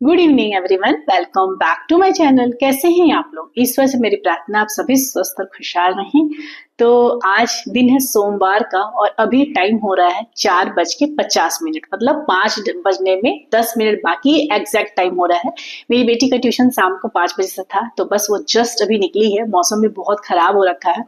Good evening everyone, welcome back to my channel. कैसे हैं आप लोग? ईश्वर से मेरी प्रार्थना आप सभी स्वस्थ और खुशहाल रहें। तो आज दिन है सोमवार का और अभी टाइम हो रहा है 4:50, मतलब 5 बजने में 10 मिनट बाकी एग्जैक्ट टाइम हो रहा है। मेरी बेटी का ट्यूशन शाम को 5 बजे से था, तो बस वो जस्ट अभी निकली है। मौसम भी बहुत खराब हो रखा है,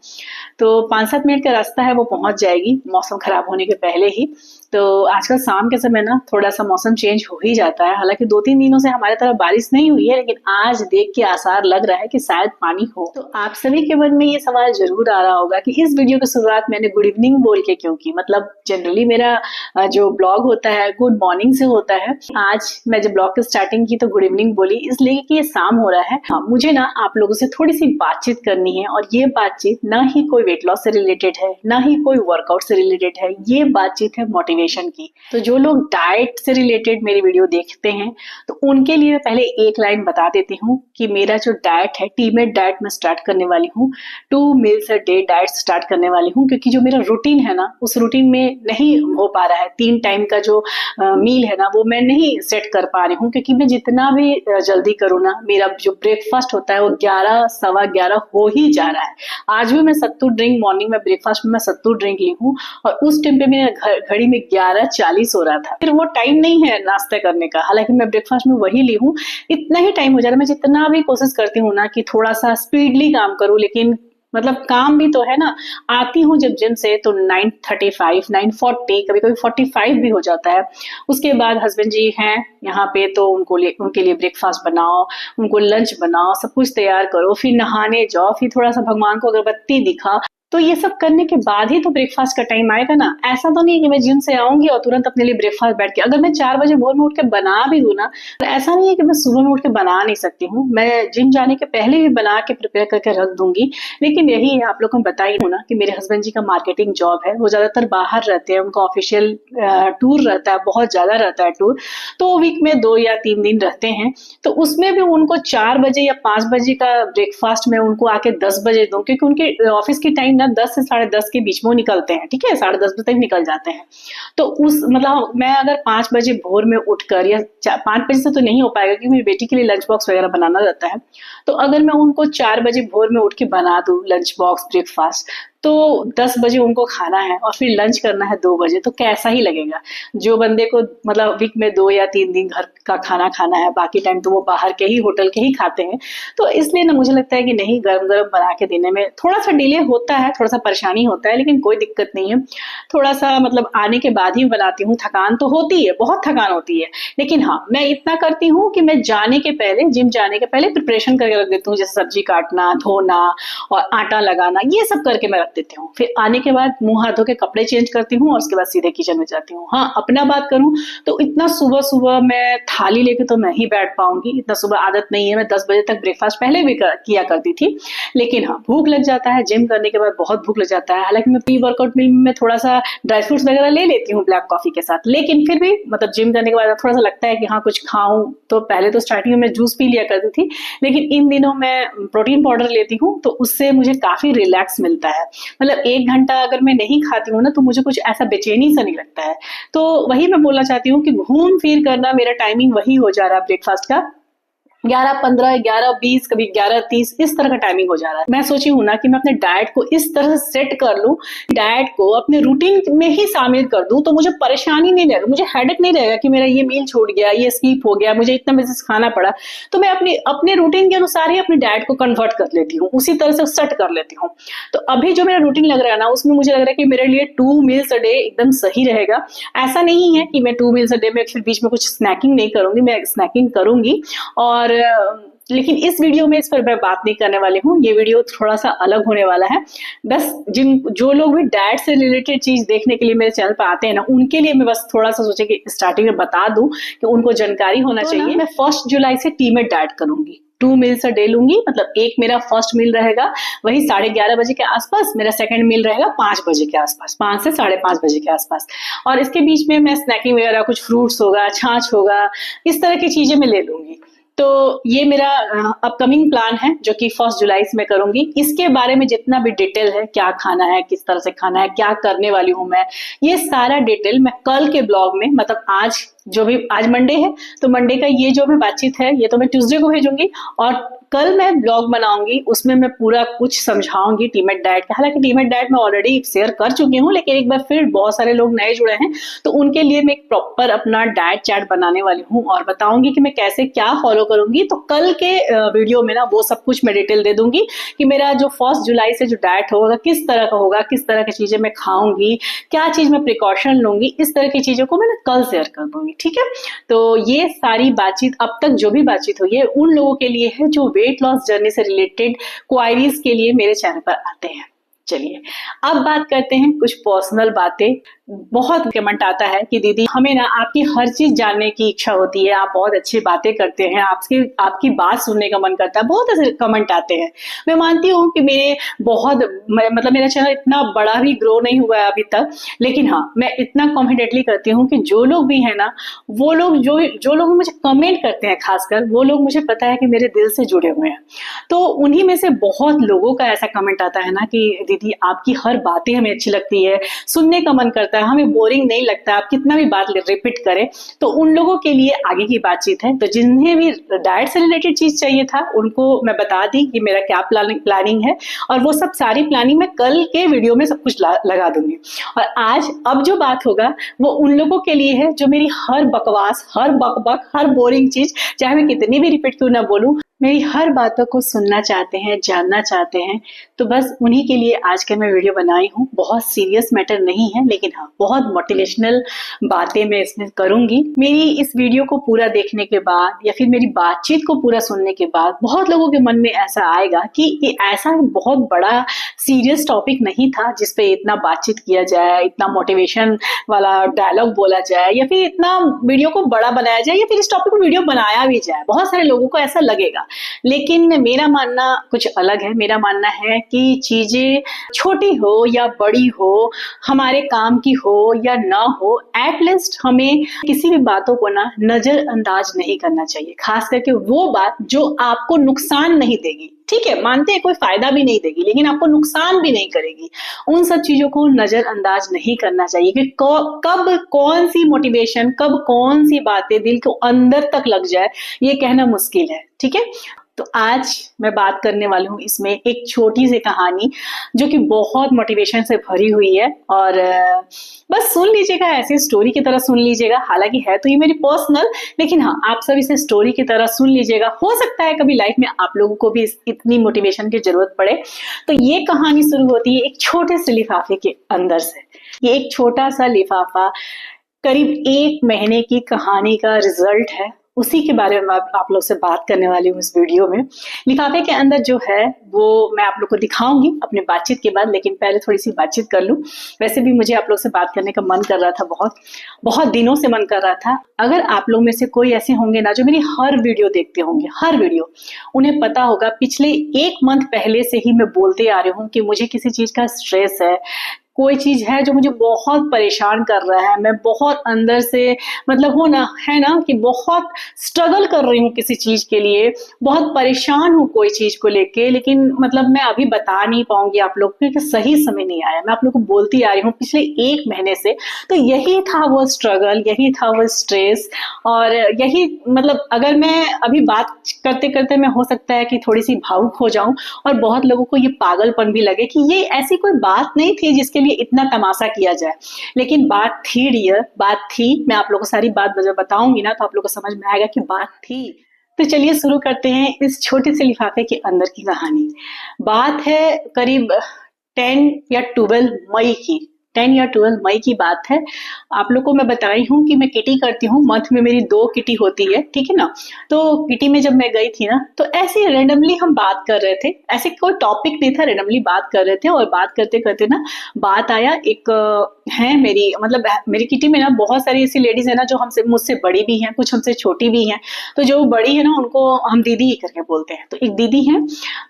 तो 5-7 मिनट का रास्ता है, वो पहुंच जाएगी मौसम खराब होने के पहले ही। तो आजकल शाम के समय ना थोड़ा सा मौसम चेंज हो ही जाता है। हालांकि 2-3 दिनों से हमारे तरफ बारिश नहीं हुई है, लेकिन आज देख के आसार लग रहा है कि शायद पानी हो। तो आप सभी के मन में ये सवाल जरूर आ रहा होगा कि इस वीडियो की शुरुआत मैंने गुड इवनिंग बोल के क्यों की। मतलब जनरली मेरा जो ब्लॉग होता है गुड मॉर्निंग से होता है। आज मैं जब ब्लॉग की स्टार्टिंग की तो गुड इवनिंग बोली, इसलिए कि ये शाम हो रहा है। हाँ, मुझे ना आप लोगों से थोड़ी सी बातचीत करनी है, और ये बातचीत ना ही कोई वेट लॉस से रिलेटेड है, ना ही कोई वर्कआउट से रिलेटेड है। ये बातचीत है मोटिवेशन की। तो जो लोग डाइट से रिलेटेड मेरी वीडियो देखते हैं, तो उनके लिए मैं पहले एक लाइन बता देती हूँ कि मेरा जो डाइट है, टीमेट डाइट में स्टार्ट करने वाली हूँ। 2 meals a day diet start करने वाली हूँ, क्योंकि जो मेरा रूटीन है ना, उस रूटीन में नहीं हो पा रहा है। 3 टाइम का जो मील है ना, वो मैं नहीं सेट कर पा रही हूँ, क्योंकि मैं जितना भी जल्दी करूँ ना, मेरा जो ब्रेकफास्ट होता है वो 11 सवा 11 हो ही जा रहा है। आज भी मैं सत्तू ड्रिंक, मॉर्निंग में ब्रेकफास्ट में मैं सत्तू ड्रिंक ली हूँ, और उस टाइम पे मेरे घड़ी में 11:40 हो रहा था। फिर वो टाइम नहीं है नाश्ता करने का, हालांकि मैं ब्रेकफास्ट में वही ली हूँ। इतना ही टाइम हो जा रहा है। मैं जितना भी कोशिश करती हूँ ना कि थोड़ा सा स्पीडली काम करूँ, लेकिन मतलब काम भी तो है ना। आती हूँ जब जिम से तो 9:35, 9:40, कभी कभी 45 भी हो जाता है। उसके बाद हस्बैंड जी हैं यहाँ पे, तो उनके लिए ब्रेकफास्ट बनाओ, उनको लंच बनाओ, सब कुछ तैयार करो, फिर नहाने जाओ, फिर थोड़ा सा भगवान को अगरबत्ती दिखा। तो ये सब करने के बाद ही तो ब्रेकफास्ट का टाइम आएगा ना। ऐसा तो नहीं है कि मैं जिम से आऊंगी और तुरंत अपने लिए ब्रेकफास्ट बैठ के, अगर मैं 4 बजे भोर में उठ के बना भी दूं ना, तो ऐसा नहीं है कि मैं सुबह में उठ के बना नहीं सकती हूँ। मैं जिम जाने के पहले भी बना के प्रिपेयर करके रख दूंगी। लेकिन यही है, आप लोगों को बताई हूँ ना कि मेरे हस्बैंड जी का मार्केटिंग जॉब है, वो ज्यादातर बाहर रहते हैं, उनका ऑफिशियल टूर रहता है, बहुत ज्यादा रहता है टूर। तो वीक में 2 या 3 दिन रहते हैं, तो उसमें भी उनको 4 बजे या 5 बजे का ब्रेकफास्ट में उनको आके 10 बजे दूं, क्योंकि उनके ऑफिस की टाइम ना 10 से 10:30 के बीच में वो निकलते हैं। ठीक है, 10:30 बजे तक निकल जाते हैं। तो उस मतलब मैं अगर 5 बजे भोर में उठकर, या 5 बजे से तो नहीं हो पाएगा क्योंकि मेरी बेटी के लिए लंच बॉक्स वगैरह बनाना रहता है। तो अगर मैं उनको 4 बजे भोर में उठ के बना दूं लंच बॉक्स ब्रेकफास्ट, तो 10 बजे उनको खाना है और फिर लंच करना है 2 बजे, तो कैसा ही लगेगा। जो बंदे को मतलब वीक में 2 या 3 दिन घर का खाना खाना है, बाकी टाइम तो वो बाहर के ही होटल के ही खाते हैं। तो इसलिए ना मुझे लगता है कि नहीं, गरम गरम बना के देने में थोड़ा सा डिले होता है, थोड़ा सा परेशानी होता है, लेकिन कोई दिक्कत नहीं है। थोड़ा सा मतलब आने के बाद ही बनाती हूँ। थकान तो होती है, बहुत थकान होती है, लेकिन हाँ, मैं इतना करती हूँ कि मैं जाने के पहले, जिम जाने के पहले प्रिपरेशन करके रख देती हूँ, जैसे सब्जी काटना, धोना और आटा लगाना, ये सब करके मैं रख देती हूँ। फिर आने के बाद मुंह हाथ धो के कपड़े चेंज करती हूँ और उसके बाद सीधे किचन में जाती हूँ। हाँ, अपना बात करूँ तो इतना सुबह सुबह मैं थाली लेके तो नहीं बैठ पाऊंगी, इतना सुबह आदत नहीं है। मैं 10 बजे तक ब्रेकफास्ट पहले भी किया करती थी, लेकिन हाँ, भूख लग जाता है। जिम करने के बाद बहुत भूख लग जाता है। हालांकि मैं प्री वर्कआउट मील में थोड़ा सा ड्राई फ्रूट्स वगैरह ले लेती हूँ ब्लैक कॉफी के साथ, लेकिन फिर भी मतलब जिम करने के बाद थोड़ा सा लगता है कि हाँ कुछ खाऊं। तो पहले तो स्टार्टिंग में मैं जूस पी लिया करती थी, लेकिन इन दिनों मैं प्रोटीन पाउडर लेती हूँ, तो उससे मुझे काफी रिलैक्स मिलता है। मतलब 1 घंटा अगर मैं नहीं खाती हूँ ना, तो मुझे कुछ ऐसा बेचैनी सा नहीं लगता है। तो वही मैं बोलना चाहती हूँ कि घूम फिर करना मेरा टाइमिंग वही हो जा रहा है ब्रेकफास्ट का, 11:15, 11:20, कभी 11:30, इस तरह का टाइमिंग हो जा रहा है। मैं सोची हूँ ना कि मैं अपने डाइट को इस तरह सेट कर लूं, डाइट को अपने रूटीन में ही शामिल कर दूं, तो मुझे परेशानी नहीं रहेगा, मुझे हेडेक नहीं रहेगा कि मेरा ये मील छूट गया, ये स्किप हो गया, मुझे इतना बजे से खाना पड़ा। तो मैं अपने रूटीन के अनुसार ही अपनी डाइट को कन्वर्ट कर लेती हूँ, उसी तरह से सेट कर लेती हूँ। तो अभी जो मेरा रूटीन लग रहा है ना, उसमें मुझे लग रहा है कि मेरे लिए 2 मील्स अ डे एकदम सही रहेगा। ऐसा नहीं है कि मैं 2 मील्स अ डे में फिर बीच में कुछ स्नैकिंग नहीं करूंगी, मैं स्नैकिंग करूंगी। और लेकिन इस वीडियो में इस पर मैं बात नहीं करने वाली हूँ। ये वीडियो थोड़ा सा अलग होने वाला है। बस जो लोग भी डाइट से रिलेटेड चीज देखने के लिए मेरे चैनल पर आते हैं ना, उनके लिए मैं बस थोड़ा सा सोचे कि स्टार्टिंग में बता दूं कि उनको जानकारी होना चाहिए। मैं 1 जुलाई से टीमेट डाइट करूंगी, 2 मील्स अ डे लूंगी। मतलब एक मेरा फर्स्ट मील रहेगा वही 11:30 बजे के आसपास, मेरा सेकंड मील रहेगा 5 बजे के आसपास, 5 से 5:30 बजे के आसपास। और इसके बीच में मैं स्नैकिंग वगैरह, कुछ फ्रूट्स होगा, छाछ होगा, इस तरह की चीजें मैं ले लूंगी। तो ये मेरा अपकमिंग प्लान है जो कि 1 जुलाई से मैं करूंगी। इसके बारे में जितना भी डिटेल है, क्या खाना है, किस तरह से खाना है, क्या करने वाली हूं मैं, ये सारा डिटेल मैं कल के ब्लॉग में, मतलब आज मंडे है तो मंडे का ये जो मैं बातचीत है ये तो मैं ट्यूसडे को भेजूंगी, और कल मैं ब्लॉग बनाऊंगी उसमें मैं पूरा कुछ समझाऊंगी टीमेट डाइट का। हालांकि टीमेट डाइट मैं ऑलरेडी शेयर कर चुकी हूँ, लेकिन एक बार फिर बहुत सारे लोग नए जुड़े हैं तो उनके लिए मैं एक प्रॉपर अपना डाइट चार्ट बनाने वाली हूँ और बताऊंगी कि मैं कैसे क्या फॉलो करूंगी। तो कल के वीडियो में ना वो सब कुछ मैं डिटेल दे दूंगी कि मेरा जो 1 जुलाई से जो डाइट होगा किस तरह का होगा, किस तरह की चीजें मैं खाऊंगी, क्या चीज मैं प्रिकॉशन लूंगी, इस तरह की चीजों को मैं ना कल शेयर कर दूंगी। ठीक है, तो ये सारी बातचीत अब तक जो भी बातचीत हुई है उन लोगों के लिए है जो वेट लॉस जर्नी से रिलेटेड क्वायरीज के लिए मेरे चैनल पर आते हैं। चलिए अब बात करते हैं कुछ पर्सनल बातें। बहुत कमेंट आता है कि दीदी हमें ना आपकी हर चीज जानने की इच्छा होती है, आप बहुत अच्छी बातें करते हैं, आपकी बात सुनने का मन करता है, बहुत ऐसे कमेंट आते हैं। मैं मानती हूँ कि मतलब मेरा चैनल इतना बड़ा भी ग्रो नहीं हुआ है अभी तक, लेकिन हाँ मैं इतना कॉन्फिडेंटली करती हूँ कि जो लोग भी है ना, वो लोग जो लोग मुझे कमेंट करते हैं, खासकर वो लोग मुझे पता है कि मेरे दिल से जुड़े हुए हैं। तो उन्हीं में से बहुत लोगों का ऐसा कमेंट आता है ना कि दीदी आपकी हर बातें हमें अच्छी लगती है, सुनने का मन करता है, हमें बोरिंग नहीं लगता, आप कितना भी बात रिपीट करें। तो उन लोगों के लिए आगे की बातचीत है। तो जिन्हें भी डाइट से रिलेटेड चीज चाहिए था उनको मैं बता दी कि मेरा क्या प्लानिंग है, और वो सब सारी प्लानिंग मैं कल के वीडियो में सब कुछ लगा दूंगी। और आज अब जो बात होगा वो उन लोगों के लिए है जो मेरी हर बकवास, हर बकबक, हर बोरिंग चीज, चाहे मैं कितनी भी रिपीट क्यों ना बोलूं, मेरी हर बातों को सुनना चाहते हैं, जानना चाहते हैं। तो बस उन्हीं के लिए आज का मैं वीडियो बनाई हूँ। बहुत सीरियस मैटर नहीं है, लेकिन हाँ बहुत मोटिवेशनल बातें मैं इसमें करूंगी। मेरी इस वीडियो को पूरा देखने के बाद या फिर मेरी बातचीत को पूरा सुनने के बाद बहुत लोगों के मन में ऐसा आएगा कि ये ऐसा बहुत बड़ा सीरियस टॉपिक नहीं था जिसपे इतना बातचीत किया जाए, इतना मोटिवेशन वाला डायलॉग बोला जाए, या फिर इतना वीडियो को बड़ा बनाया जाए, या फिर इस टॉपिक को वीडियो बनाया भी जाए। बहुत सारे लोगों को ऐसा लगेगा, लेकिन मेरा मानना कुछ अलग है। मेरा मानना है कि चीजें छोटी हो या बड़ी हो, हमारे काम की हो या ना हो, एटलीस्ट हमें किसी भी बातों को ना नजरअंदाज नहीं करना चाहिए, खास करके वो बात जो आपको नुकसान नहीं देगी। ठीक है, मानते हैं कोई फायदा भी नहीं देगी, लेकिन आपको नुकसान भी नहीं करेगी। उन सब चीजों को नजरअंदाज नहीं करना चाहिए कि कब कौन सी मोटिवेशन, कब कौन सी बातें दिल को अंदर तक लग जाए, ये कहना मुश्किल है। ठीक है, तो आज मैं बात करने वाली हूँ इसमें एक छोटी सी कहानी जो कि बहुत मोटिवेशन से भरी हुई है, और बस सुन लीजिएगा, ऐसी स्टोरी की तरह सुन लीजिएगा। हालांकि है तो ये मेरी पर्सनल, लेकिन हाँ आप सब इसे स्टोरी की तरह सुन लीजिएगा। हो सकता है कभी लाइफ में आप लोगों को भी इतनी मोटिवेशन की जरूरत पड़े। तो ये कहानी शुरू होती है एक छोटे से लिफाफे के अंदर से। ये एक छोटा सा लिफाफा करीब 1 महीने की कहानी का रिजल्ट है, उसी के बारे में आप लोग से बात करने वाली हूँ इस वीडियो में। लिफाफे के अंदर जो है वो मैं आप लोग को दिखाऊंगी अपनी बातचीत के बाद, लेकिन पहले थोड़ी सी बातचीत कर लूं। वैसे भी मुझे आप लोग से बात करने का मन कर रहा था, बहुत बहुत दिनों से मन कर रहा था। अगर आप लोग में से कोई ऐसे होंगे ना जो मेरी हर वीडियो देखते होंगे, हर वीडियो, उन्हें पता होगा पिछले 1 मंथ पहले से ही मैं बोलते आ रही हूँ कि मुझे किसी चीज का स्ट्रेस है, कोई चीज है जो मुझे बहुत परेशान कर रहा है। मैं बहुत अंदर से, मतलब है ना कि बहुत स्ट्रगल कर रही हूँ किसी चीज के लिए, बहुत परेशान हूँ कोई चीज को लेके, लेकिन मतलब मैं अभी बता नहीं पाऊंगी आप लोग को क्योंकि सही समय नहीं आया। मैं आप लोग को बोलती आ रही हूँ पिछले 1 महीने से। तो यही था वो स्ट्रगल, यही था वो स्ट्रेस, और यही मतलब अगर मैं अभी बात करते करते मैं हो सकता है कि थोड़ी सी भावुक हो जाऊं और बहुत लोगों को ये पागलपन भी लगे कि ये ऐसी कोई बात नहीं थी जिसके इतना तमाशा किया जाए, लेकिन बात थी डियर, बात थी। मैं आप लोगों को सारी बात बताऊंगी ना तो आप लोगों को समझ में आएगा कि बात थी। तो चलिए शुरू करते हैं इस छोटे से लिफाफे के अंदर की कहानी। बात है करीब 10 या 12 मई की, 10 या 12 मई की बात है। आप लोग को मैं बताई हूँ कि मैं किटी करती हूँ, मंथ में मेरी 2 किटी होती है, ठीक है ना। तो किटी में जब मैं गई थी ना तो ऐसे रेंडमली हम बात कर रहे थे, ऐसे कोई टॉपिक नहीं था, रेंडमली बात कर रहे थे। और बात करते करते ना बात आया, एक है मेरी किटी में ना बहुत सारी ऐसी लेडीज है ना जो मुझसे बड़ी भी हैं, कुछ हमसे छोटी भी हैं। तो जो बड़ी है ना उनको हम दीदी ही करके बोलते हैं। तो एक दीदी है,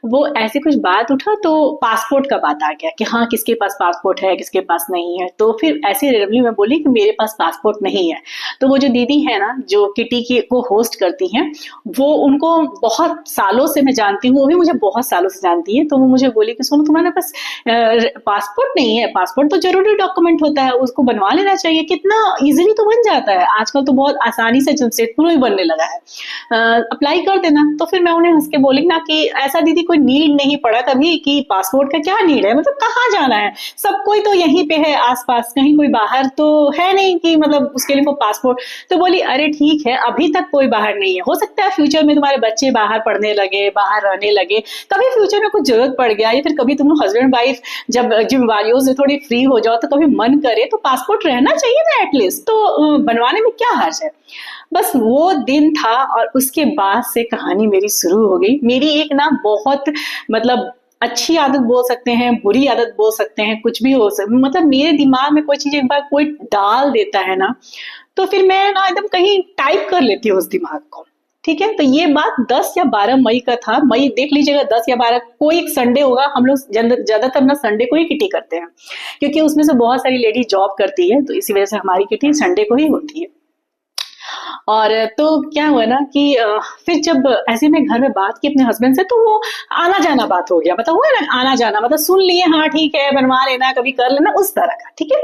वो ऐसे कुछ बात उठा तो पासपोर्ट का बात आ गया कि हाँ किसके पास पासपोर्ट है, किसके पास नहीं है। तो फिर ऐसे रेडमली मैं बोली कि मेरे पास पासपोर्ट नहीं है। तो वो जो दीदी है ना जो किटी की को होस्ट करती हैं, वो उनको बहुत सालों से मैं जानती हूँ, वो भी मुझे बहुत सालों से जानती है। तो वो मुझे बोली कि सुनो तुम्हारे पास पासपोर्ट नहीं है, पासपोर्ट तो जरूरी डॉक्यूमेंट होता है, उसको बनवा लेना चाहिए, कितना इजीली तो बन जाता है, आजकल तो बहुत आसानी से जमशेदपुर भी बनने लगा है, अप्लाई कर देना। तो फिर मैं उन्हें हंस के बोली ना कि ऐसा दीदी कोई नीड नहीं पड़ा कभी कि पासपोर्ट का क्या नीड है, मतलब कहाँ जाना है, सब कोई तो यहीं पे है आसपास, कहीं कोई बाहर तो है नहीं कि मतलब उसके लिए को पासपोर्ट। तो बोली अरे ठीक है, अभी तक कोई बाहर नहीं है, हो सकता है फ्यूचर में तुम्हारे बच्चे बाहर पढ़ने लगे, बाहर रहने लगे, कभी फ्यूचर में कुछ जरूरत पड़ गया, या फिर कभी तुम हस्बैंड वाइफ जब जिम्मेवारियों से थोड़ी फ्री हो जाओ तो कभी मन करे तो पासपोर्ट रहना चाहिए ना एटलीस्ट, तो बनवाने में क्या हर्ज है। बस वो दिन था और उसके बाद से कहानी मेरी शुरू हो गई। मेरी एक ना बहुत मतलब अच्छी आदत बोल सकते हैं, बुरी आदत बोल सकते हैं, कुछ भी हो सकता, मतलब मेरे दिमाग में कोई चीज एक बार कोई डाल देता है ना, तो फिर मैं ना एकदम कहीं टाइप कर लेती हूँ उस दिमाग को। ठीक है, तो ये बात 10 या 12 मई का था। मई देख लीजिएगा, 10 या 12 कोई एक संडे होगा। हम लोग ज्यादातर ना संडे को ही किटी करते हैं, क्योंकि उसमें से बहुत सारी लेडी जॉब करती है, तो इसी वजह से हमारी किटी संडे को ही होती है। और तो क्या हुआ ना कि फिर जब ऐसे में घर में बात की अपने हस्बैंड से, तो वो आना जाना बात हो गया, मतलब हुआ ना आना जाना, मतलब सुन लिए हाँ ठीक है बनवा लेना, कभी कर लेना, उस तरह का। ठीक है,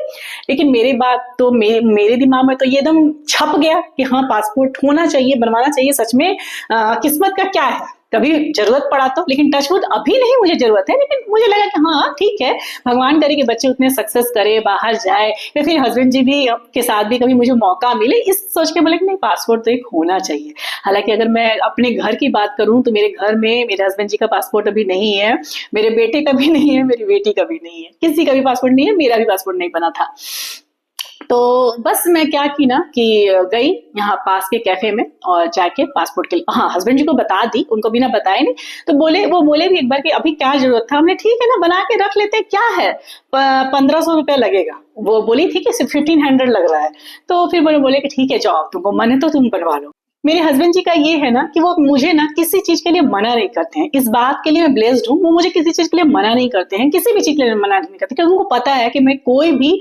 लेकिन मेरी बात तो मेरे दिमाग में तो ये एकदम छप गया कि हाँ पासपोर्ट होना चाहिए, बनवाना चाहिए। सच में किस्मत का क्या है, कभी जरूरत पड़ा तो, लेकिन टचवुड अभी नहीं मुझे जरूरत है, लेकिन मुझे लगा कि हाँ ठीक है, भगवान करे कि बच्चे उतने सक्सेस करे, बाहर जाए, या फिर हस्बैंड जी भी के साथ भी कभी मुझे मौका मिले, इस सोच के बोले कि नहीं पासपोर्ट तो एक होना चाहिए। हालांकि अगर मैं अपने घर की बात करूं तो मेरे घर में मेरे हस्बैंड जी का पासपोर्ट अभी नहीं है, मेरे बेटे का भी नहीं है, मेरी बेटी का भी नहीं है, किसी का भी पासपोर्ट नहीं है, मेरा भी पासपोर्ट नहीं बना था। तो बस मैं क्या की ना कि गई यहाँ पास के कैफे में और जाके पासपोर्ट के लिए, हाँ हस्बैंड जी को बता दी, उनको बिना बताए नहीं। तो वो बोले भी एक बार कि अभी क्या जरूरत था, हमने ठीक है ना बना के रख लेते, क्या है 1500 रुपया लगेगा। वो बोली थी कि सिर्फ 1500 लग रहा है। तो फिर वो बोले कि ठीक है जाओ, तुमको मन है तो तुम बनवा लो। मेरे हस्बैंड जी का ये है ना कि वो मुझे ना किसी चीज के लिए मना नहीं करते हैं, इस बात के लिए मैं ब्लेस्ड हूँ, वो मुझे किसी चीज के लिए मना नहीं करते हैं, किसी भी चीज के लिए मना नहीं करते, क्योंकि उनको पता है कि मैं कोई भी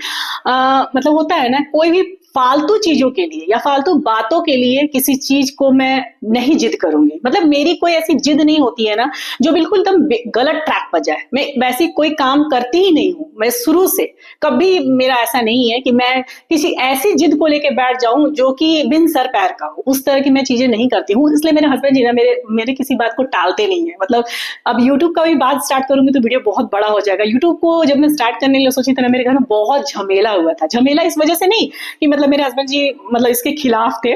मतलब होता है ना, कोई भी फालतू चीजों के लिए या फालतू बातों के लिए किसी चीज को मैं नहीं जिद करूंगी। मतलब मेरी कोई ऐसी जिद नहीं होती है ना जो बिल्कुल एकदम गलत ट्रैक पर जाए, मैं वैसी कोई काम करती ही नहीं हूँ। मैं शुरू से कभी मेरा ऐसा नहीं है कि मैं किसी ऐसी जिद को लेके बैठ जाऊं जो कि बिन सर पैर का हो, उस तरह की मैं चीजें नहीं करती हूँ। इसलिए मेरे हस्बैंड जी ना मेरे किसी बात को टालते नहीं है। मतलब अब यूट्यूब का भी बात स्टार्ट करूंगी तो वीडियो बहुत बड़ा हो जाएगा। यूट्यूब को जब मैं स्टार्ट करने के लिए सोची तो ना मेरे घर में बहुत झमेला हुआ था। झमेला इस वजह से नहीं कि मतलब मेरे हस्बैंड जी मतलब इसके खिलाफ थे।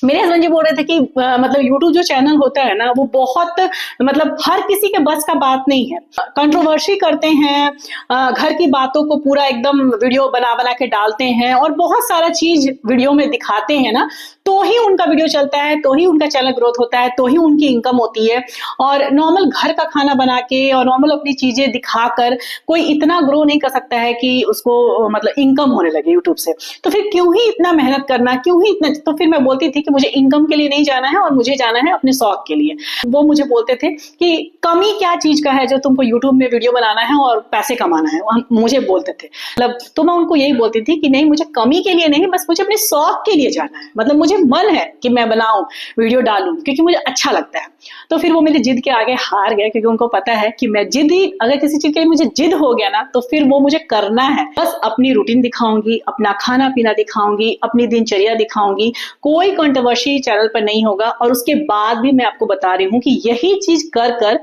मेरे हस्बैंड जी बोल रहे थे कि मतलब यूट्यूब जो चैनल होता है ना वो बहुत मतलब हर किसी के बस का बात नहीं है, कंट्रोवर्सी करते हैं, घर की बातों को पूरा एकदम वीडियो बना बना के डालते हैं और बहुत सारा चीज वीडियो में दिखाते हैं ना, तो ही उनका वीडियो चलता है, तो ही उनका चैनल ग्रोथ होता है, तो ही उनकी इनकम होती है। और नॉर्मल घर का खाना बना के और नॉर्मल अपनी चीजें दिखाकर कोई इतना ग्रो नहीं कर सकता है कि उसको मतलब इनकम होने लगे यूट्यूब से। तो फिर क्यों ही इतना मेहनत करना, क्यों ही इतना। तो फिर मैं बोलती थी कि मुझे इनकम के लिए नहीं जाना है और मुझे जाना है अपने शौक के लिए। वो मुझे बोलते थे कि कमी क्या चीज का है जो तुमको यूट्यूब में वीडियो बनाना है और पैसे कमाना है, मुझे बोलते थे। मतलब तो मैं उनको यही बोलती थी कि नहीं मुझे कमी के लिए नहीं, बस मुझे अपने शौक के लिए जाना है। मतलब मुझे मन है कि मैं बनाऊं, वीडियो डालूं, क्योंकि मुझे अच्छा लगता है। तो फिर वो मेरी जिद के आगे हार गए, क्योंकि उनको पता है कि मैं जिद ही, अगर किसी चीज के लिए मुझे जिद हो गया ना तो फिर वो मुझे करना है। बस अपनी रूटीन दिखाऊंगी, अपना खाना पीना दिखाऊंगी, अपनी दिनचर्या दिखाऊंगी, कोई कंट्रोवर्सी चैनल पर नहीं होगा। और उसके बाद भी मैं आपको बता रही हूँ कि यही चीज कर कर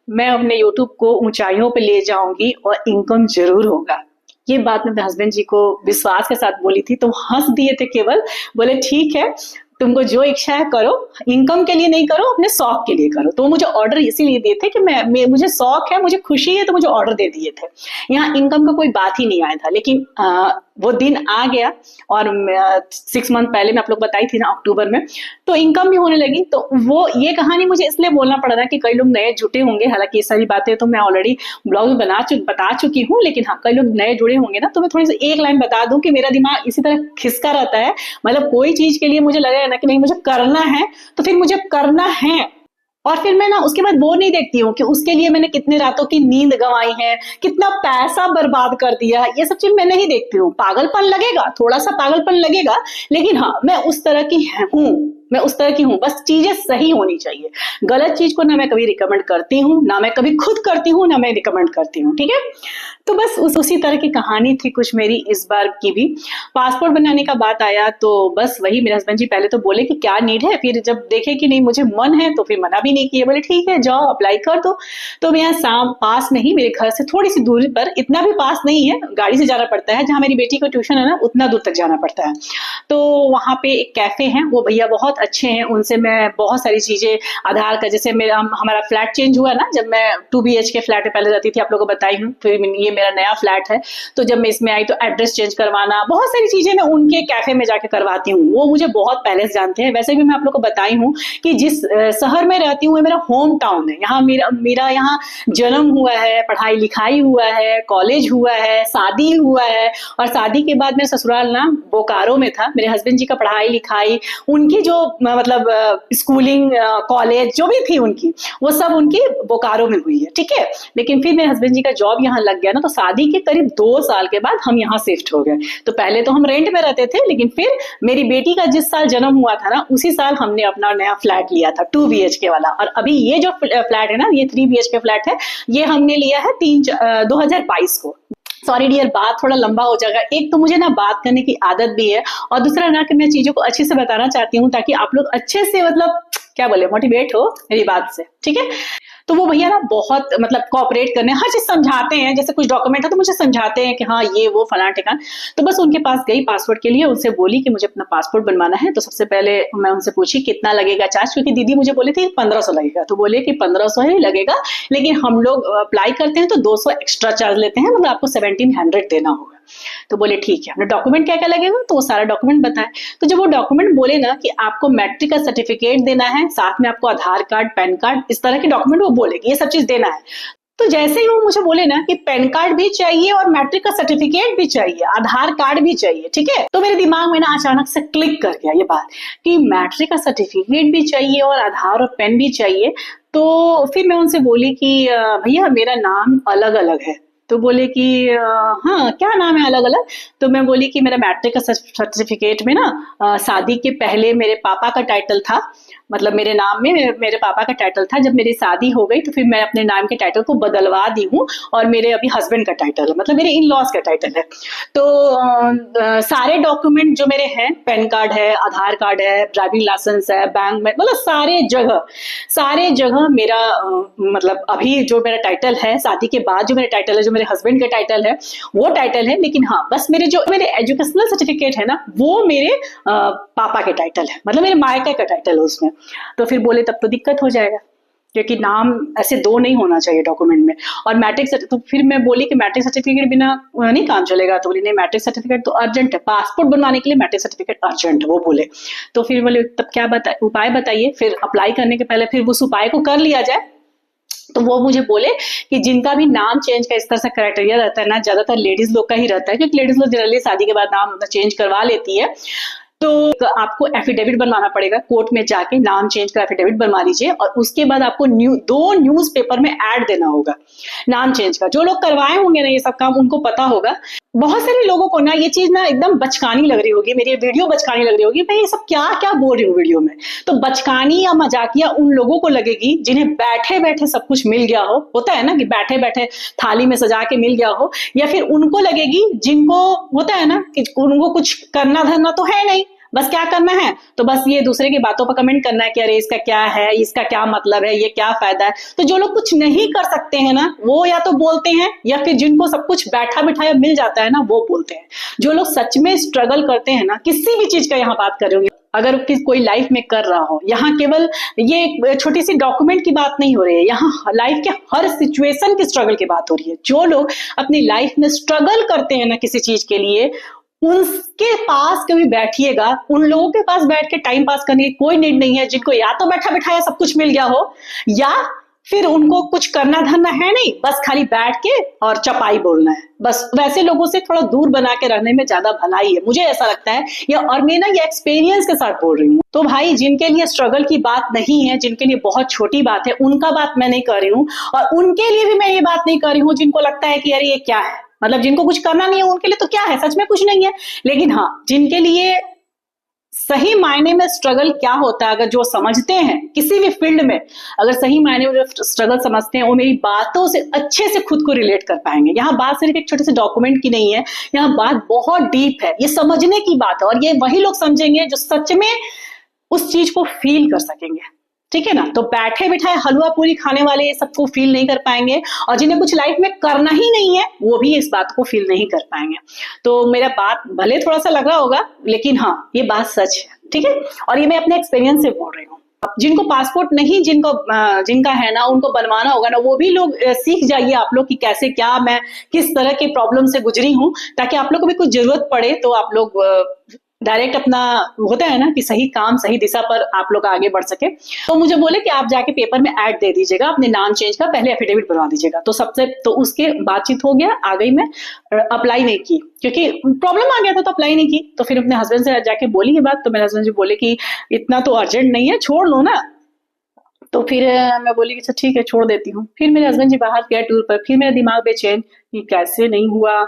मैं अपने यूट्यूब को ऊंचाइयों पे ले जाऊंगी और इनकम जरूर होगा। ये बात मैं अपने हस्बैंड जी को विश्वास के साथ बोली थी, तो हंस दिए थे केवल, बोले ठीक है तुमको जो इच्छा है करो, इनकम के लिए नहीं करो, अपने शौक के लिए करो। तो मुझे ऑर्डर इसीलिए दिए थे कि मुझे शौक है, मुझे खुशी है, तो मुझे ऑर्डर दे दिए थे। यहाँ इनकम का कोई बात ही नहीं आया था। लेकिन वो दिन आ गया और 6 मंथ पहले मैं आप लोग बताई थी ना अक्टूबर में, तो इनकम भी होने लगी। तो वो ये कहानी मुझे इसलिए बोलना पड़ा था कि कई लोग नए जुटे होंगे, हालांकि ये सारी बातें तो मैं ऑलरेडी ब्लॉग में बता चुकी हूँ, लेकिन हाँ कई लोग नए जुड़े होंगे ना, तो मैं थोड़ी सी एक लाइन बता दूं कि मेरा दिमाग इसी तरह खिसका रहता है। मतलब कोई चीज के लिए मुझे लगे ना कि नहीं मुझे करना है, तो फिर मुझे करना है। और फिर मैं ना उसके बाद वो नहीं देखती हूँ कि उसके लिए मैंने कितने रातों की नींद गंवाई है, कितना पैसा बर्बाद कर दिया, ये सब चीज मैं नहीं देखती हूँ। पागलपन लगेगा, थोड़ा सा पागलपन लगेगा, लेकिन हाँ मैं उस तरह की हूँ, मैं उस तरह की हूँ। बस चीजें सही होनी चाहिए। गलत चीज को ना मैं कभी रिकमेंड करती हूँ, ना मैं कभी खुद करती हूँ, ना मैं रिकमेंड करती हूँ, ठीक है। तो बस उसी तरह की कहानी थी कुछ मेरी इस बार की भी। पासपोर्ट बनाने का बात आया तो बस वही, मेरे हस्बैंड जी पहले तो बोले कि क्या नीड है, फिर जब देखे कि नहीं मुझे मन है तो फिर मना भी नहीं किए, बोले ठीक है जाओ अप्लाई कर दो। तो मैं यहाँ शाम पास में ही, मेरे घर से थोड़ी सी दूरी पर, इतना भी पास नहीं है, गाड़ी से जाना पड़ता है, जहाँ मेरी बेटी को ट्यूशन है ना उतना दूर तक जाना पड़ता है। तो वहाँ पे एक कैफे है, वो भैया बहुत अच्छे हैं, उनसे मैं बहुत सारी चीजें, आधार का, जैसे मेरा हमारा फ्लैट चेंज हुआ ना, जब मैं 2 BHK फ्लैट में पहले रहती थी, आप लोगों को बताई हूँ, फिर ये मेरा नया फ्लैट है, तो जब मैं इसमें आई तो एड्रेस चेंज करवाना, बहुत सारी चीजें मैं उनके कैफे में जाके करवाती हूँ। वो मुझे बहुत पहले से जानते हैं। वैसे भी मैं आप लोग को बताई हूँ कि जिस शहर में रहती हूँ मेरा होम टाउन है, यहाँ मेरा यहाँ जन्म हुआ है, पढ़ाई लिखाई हुआ है, कॉलेज हुआ है, शादी हुआ है, और शादी के बाद मेरा ससुराल ना बोकारो में था। मेरे हस्बैंड जी का पढ़ाई लिखाई, उनकी जो मतलब स्कूलिंग, कॉलेज जो भी थी उनकी, वो सब उनकी बोकारो में हुई है, ठीक है। लेकिन फिर मेरे हस्बैंड जी का जॉब यहाँ लग गया ना, तो शादी के करीब 2 साल के बाद हम यहाँ शिफ्ट हो गए। तो पहले तो हम रेंट में रहते थे, लेकिन फिर मेरी बेटी का जिस साल जन्म हुआ था ना, उसी साल हमने अपना नया फ्लैट लिया था 2 BHK वाला। और अभी ये जो फ्लैट है ना, ये 3 BHK फ्लैट है, ये हमने लिया है 2022 को। सॉरी डियर, बात थोड़ा लंबा हो जाएगा। एक तो मुझे ना बात करने की आदत भी है, और दूसरा ना कि मैं चीजों को अच्छे से बताना चाहती हूँ ताकि आप लोग अच्छे से, मतलब क्या बोले, मोटिवेट हो मेरी बात से, ठीक है। तो वो भैया ना बहुत मतलब कोऑपरेट करने, हर चीज समझाते हैं, जैसे कुछ डॉक्यूमेंट है तो मुझे समझाते हैं कि हाँ ये वो फलाना ठिकाना। तो बस उनके पास गई पासपोर्ट के लिए, उनसे बोली कि मुझे अपना पासपोर्ट बनवाना है। तो सबसे पहले मैं उनसे पूछी कितना लगेगा चार्ज, क्योंकि दीदी मुझे बोले थे 1500 लगेगा। तो बोले कि 1500 ही लगेगा, लेकिन हम लोग अप्लाई करते हैं तो 200 एक्स्ट्रा चार्ज लेते हैं, मतलब आपको 1700 देना होगा। तो बोले ठीक है, हमने डॉक्यूमेंट क्या क्या लगेगा, तो वो सारा डॉक्यूमेंट बताए। तो जब वो डॉक्यूमेंट बोले ना कि आपको मैट्रिक का सर्टिफिकेट देना है, साथ में आपको आधार कार्ड, पैन कार्ड, इस तरह के डॉक्यूमेंट वो बोले कि ये सब चीज देना है। तो जैसे ही वो मुझे बोले ना कि पैन कार्ड भी चाहिए और मैट्रिक का सर्टिफिकेट भी चाहिए, आधार कार्ड भी चाहिए, ठीक है, तो मेरे दिमाग में ना अचानक से क्लिक कर गया ये बात कि मैट्रिक का सर्टिफिकेट भी चाहिए और आधार और पैन भी चाहिए। तो फिर मैं उनसे बोली कि भैया मेरा नाम अलग अलग है। तो बोले कि हाँ क्या नाम है अलग अलग। तो मैं बोली कि मेरा मैट्रिक का सर्टिफिकेट में ना शादी के पहले मेरे पापा का टाइटल था, मतलब मेरे नाम में मेरे पापा का टाइटल था। जब मेरी शादी हो गई तो फिर मैं अपने नाम के टाइटल को बदलवा दी हूँ, और मेरे अभी हस्बैंड का टाइटल है, मतलब मेरे इन लॉज का टाइटल है। तो सारे डॉक्यूमेंट जो मेरे हैं, पैन कार्ड है, आधार कार्ड है, ड्राइविंग लाइसेंस है, बैंक में, मतलब सारे जगह मेरा मतलब अभी जो मेरा टाइटल है, शादी के बाद जो मेरा टाइटल है, जो मेरे हस्बैंड का टाइटल है वो टाइटल है। लेकिन हाँ बस मेरे एजुकेशनल सर्टिफिकेट है ना, वो मेरे पापा के टाइटल है, मतलब मेरे मायके का टाइटल है उसमें। तो फिर बोले तब तो दिक्कत हो जाएगा, क्योंकि नाम ऐसे दो नहीं होना चाहिए डॉक्यूमेंट में। और मैट्रिक, तो फिर मैं बोली कि मैट्रिक सर्टिफिकेट बिना नहीं काम चलेगा। तो बोली नहीं, मैट्रिक सर्टिफिकेट तो अर्जेंट है, पासपोर्ट बनवाने के लिए मैट्रिक सर्टिफिकेट अर्जेंट है, वो बोले। तो फिर बोले तब क्या उपाय बताइए, फिर अप्लाई करने के पहले फिर उस उपाय को कर लिया जाए। तो वो मुझे बोले कि जिनका भी नाम चेंज का इस तरह से क्राइटेरिया रहता है ना, ज्यादातर लेडीज लोग का ही रहता है, क्योंकि लेडीज लोग जनरली शादी के बाद नाम चेंज करवा लेती है। तो आपको एफिडेविट बनवाना पड़ेगा, कोर्ट में जाके नाम चेंज का एफिडेविट बनवा लीजिए, और उसके बाद आपको 2 न्यूज़पेपर में ऐड देना होगा नाम चेंज का। जो लोग करवाए होंगे ना ये सब काम, उनको पता होगा। बहुत सारे लोगों को ना ये चीज ना एकदम बचकानी लग रही होगी, मेरी वीडियो बचकानी लग रही होगी, मैं ये सब क्या क्या बोल रही हूँ वीडियो में। तो बचकानी या मजाकिया उन लोगों को लगेगी जिन्हें बैठे बैठे सब कुछ मिल गया हो, होता है ना कि बैठे बैठे थाली में सजा के मिल गया हो, या फिर उनको लगेगी जिनको होता है ना कि उनको कुछ करना धरना तो है नहीं, बस क्या करना है, तो बस ये दूसरे की बातों पर कमेंट करना है कि अरे इसका क्या है, इसका क्या मतलब है, ये क्या फायदा है। तो जो लोग कुछ नहीं कर सकते हैं ना, वो या तो बोलते हैं, या फिर जिनको सब कुछ बैठा बिठाया मिल जाता है ना, वो बोलते हैं। जो लोग सच में स्ट्रगल करते हैं ना, किसी भी चीज का यहाँ बात कर रही हूँ, अगर कोई लाइफ में कर रहा हो, यहाँ केवल ये छोटी सी डॉक्यूमेंट की बात नहीं हो रही है, यहाँ लाइफ के हर सिचुएशन की स्ट्रगल की बात हो रही है। जो लोग अपनी लाइफ में स्ट्रगल करते हैं ना किसी चीज के लिए, उनके पास कभी बैठिएगा, उन लोगों के पास बैठ के टाइम पास करने की कोई नीड नहीं है, जिनको या तो बैठा बिठाया सब कुछ मिल गया हो, या फिर उनको कुछ करना धरना है नहीं, बस खाली बैठ के और चपाई बोलना है। बस वैसे लोगों से थोड़ा दूर बना के रहने में ज्यादा भलाई है, मुझे ऐसा लगता है। या और मैं ना ये एक्सपीरियंस के साथ बोल रही हूँ। तो भाई जिनके लिए स्ट्रगल की बात नहीं है, जिनके लिए बहुत छोटी बात है, उनका बात मैं नहीं कर रही हूँ। और उनके लिए भी मैं ये बात नहीं कर रही हूँ जिनको लगता है कि अरे ये क्या है, मतलब जिनको कुछ करना नहीं है उनके लिए तो क्या है, सच में कुछ नहीं है। लेकिन हाँ, जिनके लिए सही मायने में स्ट्रगल क्या होता है, अगर जो समझते हैं किसी भी फील्ड में, अगर सही मायने में जो स्ट्रगल समझते हैं, वो मेरी बातों से अच्छे से खुद को रिलेट कर पाएंगे। यहाँ बात सिर्फ एक छोटे से डॉक्यूमेंट की नहीं है, यहाँ बात बहुत डीप है, ये समझने की बात है। और ये वही लोग समझेंगे जो सच में उस चीज को फील कर सकेंगे, ठीक है ना। तो बैठे बिठाए हलवा पूरी खाने वाले ये सबको फील नहीं कर पाएंगे, और जिन्हें कुछ लाइफ में करना ही नहीं है वो भी इस बात को फील नहीं कर पाएंगे। तो मेरा बात भले थोड़ा सा लग रहा होगा, लेकिन हाँ, ये बात सच है, ठीक है। और ये मैं अपने एक्सपीरियंस से बोल रही हूँ। जिनको पासपोर्ट नहीं, जिनका है ना, उनको बनवाना होगा ना, वो भी लोग सीख जाइए आप लोग कि कैसे क्या मैं किस तरह के प्रॉब्लम से गुजरी हूँ, ताकि आप लोग को भी कुछ जरूरत पड़े तो आप लोग डायरेक्ट अपना, होता है ना कि सही काम सही दिशा पर आप लोग आगे बढ़ सके। तो मुझे बोले कि आप जाके पेपर में ऐड दे दीजिएगा, अपने नाम चेंज का, पहले एफिडेविट बनवा दीजिएगा। तो उसके बातचीत हो गया, आ गई मैं, अप्लाई नहीं की क्योंकि प्रॉब्लम आ गया था, तो अप्लाई नहीं की। तो फिर अपने हस्बैंड से जाके बोली ये बात, तो मेरे हस्बैंड जी बोले कि इतना तो अर्जेंट नहीं है, छोड़ लो ना। तो फिर मैं बोली कि अच्छा ठीक है, छोड़ देती हूँ। फिर मेरे हस्बैंड जी बाहर गए टूर पर, फिर मेरा दिमाग बेचैन कि कैसे नहीं हुआ,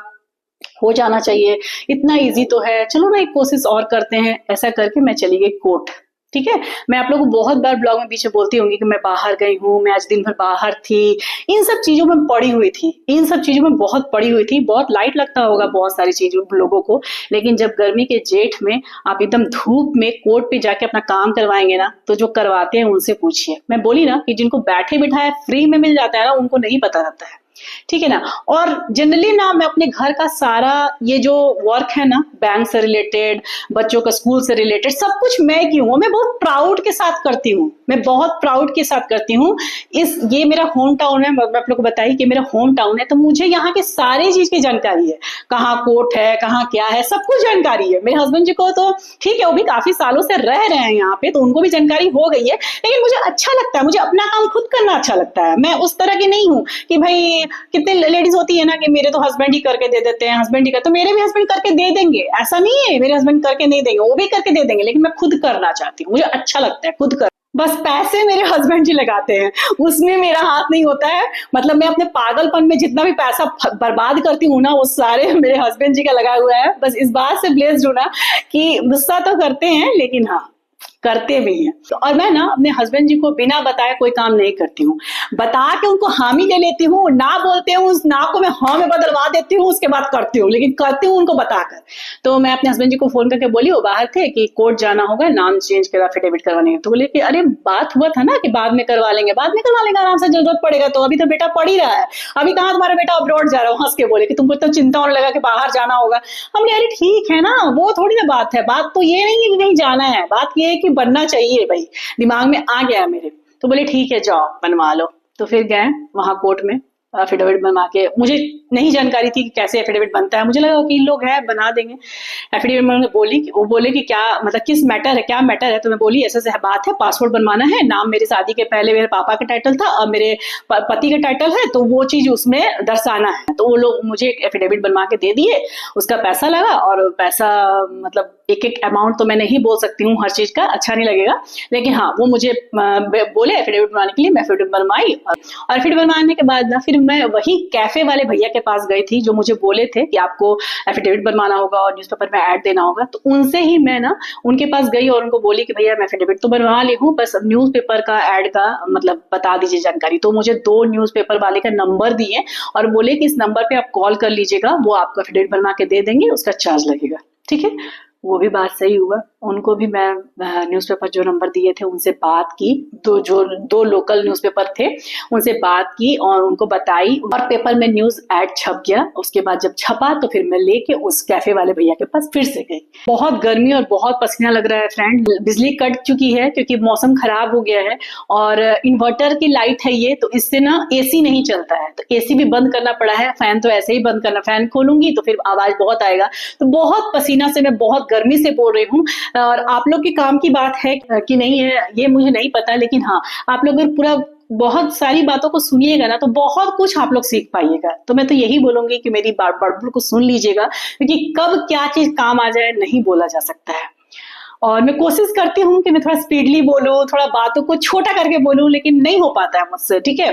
हो जाना चाहिए, इतना इजी तो है, चलो ना एक कोशिश और करते हैं। ऐसा करके मैं चली गई कोर्ट, ठीक है। मैं आप लोगों को बहुत बार ब्लॉग में पीछे बोलती होंगी कि मैं बाहर गई हूँ, मैं आज दिन भर बाहर थी, इन सब चीजों में पड़ी हुई थी, इन सब चीजों में बहुत पड़ी हुई थी। बहुत लाइट लगता होगा बहुत सारी चीजों लोगों को, लेकिन जब गर्मी के जेठ में आप एकदम धूप में कोर्ट पे जाके अपना काम करवाएंगे ना, तो जो करवाते हैं उनसे पूछिए। मैं बोली ना कि जिनको बैठे बिठाए फ्री में मिल जाता है ना, उनको नहीं पता रहता है, ठीक है ना। और जनरली ना मैं अपने घर का सारा ये जो वर्क है ना, बैंक से रिलेटेड, बच्चों का स्कूल से रिलेटेड, सब कुछ मैं की हूँ। मैं बहुत प्राउड के साथ करती हूँ, मैं बहुत प्राउड के साथ करती हूँ। ये मेरा होम टाउन है, मैं आप लोग को बताइए कि मेरा होम टाउन है, तो मुझे यहाँ के सारी चीज की जानकारी है, कहाँ कोर्ट है, कहाँ क्या है, सब कुछ जानकारी है। मेरे हस्बैंड जी को तो ठीक है, वो भी काफी सालों से रह रहे हैं यहाँ पे, तो उनको भी जानकारी हो गई है। लेकिन मुझे अच्छा लगता है, मुझे अपना काम खुद करना अच्छा लगता है। मैं उस तरह की नहीं हूँ कि भाई, कितने लेडीज होती है ना कि मेरे तो हस्बैंड ही करके दे देते हैं, हस्बैंड ही कर, तो मेरे भी हस्बैंड करके दे देंगे, ऐसा नहीं है मेरे हस्बैंड करके नहीं देंगे, वो भी करके दे देंगे, लेकिन मैं खुद करना चाहती हूँ, मुझे अच्छा लगता है खुद कर। बस पैसे मेरे हस्बैंड जी लगाते हैं, उसमें मेरा हाथ नहीं होता है। मतलब मैं अपने पागलपन में जितना भी पैसा बर्बाद करती हूँ ना, वो सारे मेरे हस्बैंड जी का लगा हुआ है। बस इस बात से ब्लेस्ड हूँ ना कि गुस्सा तो करते हैं, लेकिन हाँ, करते भी हैं। और मैं ना अपने हस्बैंड जी को बिना बताए कोई काम नहीं करती हूँ, बता के उनको हामी ले लेती हूँ, ना बोलते हूँ, उस ना को मैं हाँ में बदलवा देती हूँ, उसके बाद करती हूँ, लेकिन करती हूँ उनको बताकर। तो मैं अपने हस्बैंड जी को फोन करके बोली, वो बाहर थे, कि कोर्ट जाना होगा, नाम चेंज कर एफिडेविट करवाने। तो बोले कि अरे बात हुआ था ना कि बाद में करवा लेंगे, बाद में करवा लेंगे, आराम से, जरूरत पड़ेगा तो, अभी तो बेटा पढ़ ही रहा है, अभी कहाँ तुम्हारा बेटा अब्रॉड जा रहा है। हंस के बोले कि तुमको तो चिंता होने लगा कि बाहर जाना होगा। हमने अरे ठीक है ना, वो थोड़ी ना बात है, बात तो ये नहीं है कि कहीं जाना है, बात ये है कि बनना चाहिए भाई, दिमाग में आ गया मेरे। तो बोले ठीक है जाओ बनवा लो। तो फिर गए वहां कोर्ट में, एफिडेविट बनवा के, मुझे नहीं जानकारी थी कि कैसे एफिडेविट बनता है, मुझे लगा वकील लोग हैं बना देंगे। एफिडेविट में वो बोले कि क्या मतलब किस मैटर है, क्या मैटर है। तो मैं बोली ऐसे ऐसे बात है, पासपोर्ट बनवाना है, नाम मेरी शादी के पहले मेरे पापा का टाइटल था, अब मेरे पति का टाइटल है, तो वो चीज उसमें दर्शाना है। तो वो लोग मुझे एफिडेविट बनवा के दे दिए, उसका पैसा लगा, और पैसा मतलब एक एक अमाउंट तो मैं नहीं बोल सकती हूँ हर चीज का, अच्छा नहीं लगेगा, लेकिन हाँ वो मुझे बोले एफिडेविट बनवाने के लिए, मैं एफिडेविट बनवाई। और एफिडेविट बनवाने के बाद ना फिर मैं वही कैफे वाले भैया के पास गई थी जो मुझे बोले थे कि आपको एफिडेविट बनवाना होगा और न्यूज़पेपर में ऐड देना होगा। तो उनसे ही मैं ना उनके पास गई और उनको बोली कि भैया मैं एफिडेविट तो बनवा ली हूँ, बस अब न्यूज़पेपर का ऐड का मतलब बता दीजिए जानकारी। तो मुझे 2 न्यूज़पेपर वाले का नंबर दिए और बोले कि इस नंबर पे आप कॉल कर लीजिएगा, वो आपको एफिडेविट बनवा के दे देंगे, उसका चार्ज लगेगा, ठीक है। वो भी बात सही हुआ, उनको भी मैं न्यूज़पेपर जो नंबर दिए थे उनसे बात की, दो लोकल न्यूज़पेपर थे, उनसे बात की और उनको बताई, और पेपर में न्यूज़ ऐड छप गया। उसके बाद जब छपा तो फिर मैं लेके उस कैफे वाले भैया के पास फिर से गई। बहुत गर्मी और बहुत पसीना लग रहा है फ्रेंड, बिजली कट चुकी है क्योंकि मौसम खराब हो गया है, और इन्वर्टर की लाइट है ये, तो इससे ना एसी नहीं चलता है, तो एसी भी बंद करना पड़ा है, फैन तो ऐसे ही बंद करना, फैन खोलूंगी तो फिर आवाज बहुत आएगा। तो बहुत पसीना से, मैं बहुत गर्मी से बोल रही हूँ। और आप लोग के काम की बात है कि नहीं है ये मुझे नहीं पता, लेकिन हाँ आप लोग अगर पूरा बहुत सारी बातों को सुनिएगा ना तो बहुत कुछ आप लोग सीख पाइएगा। तो मैं तो यही बोलूंगी कि मेरी बात बड़बड़ को सुन लीजिएगा, क्योंकि कब क्या चीज काम आ जाए नहीं बोला जा सकता है। और मैं कोशिश करती हूँ कि मैं थोड़ा स्पीडली बोलूँ, थोड़ा बातों को छोटा करके बोलूँ, लेकिन नहीं हो पाता है मुझसे, ठीक है।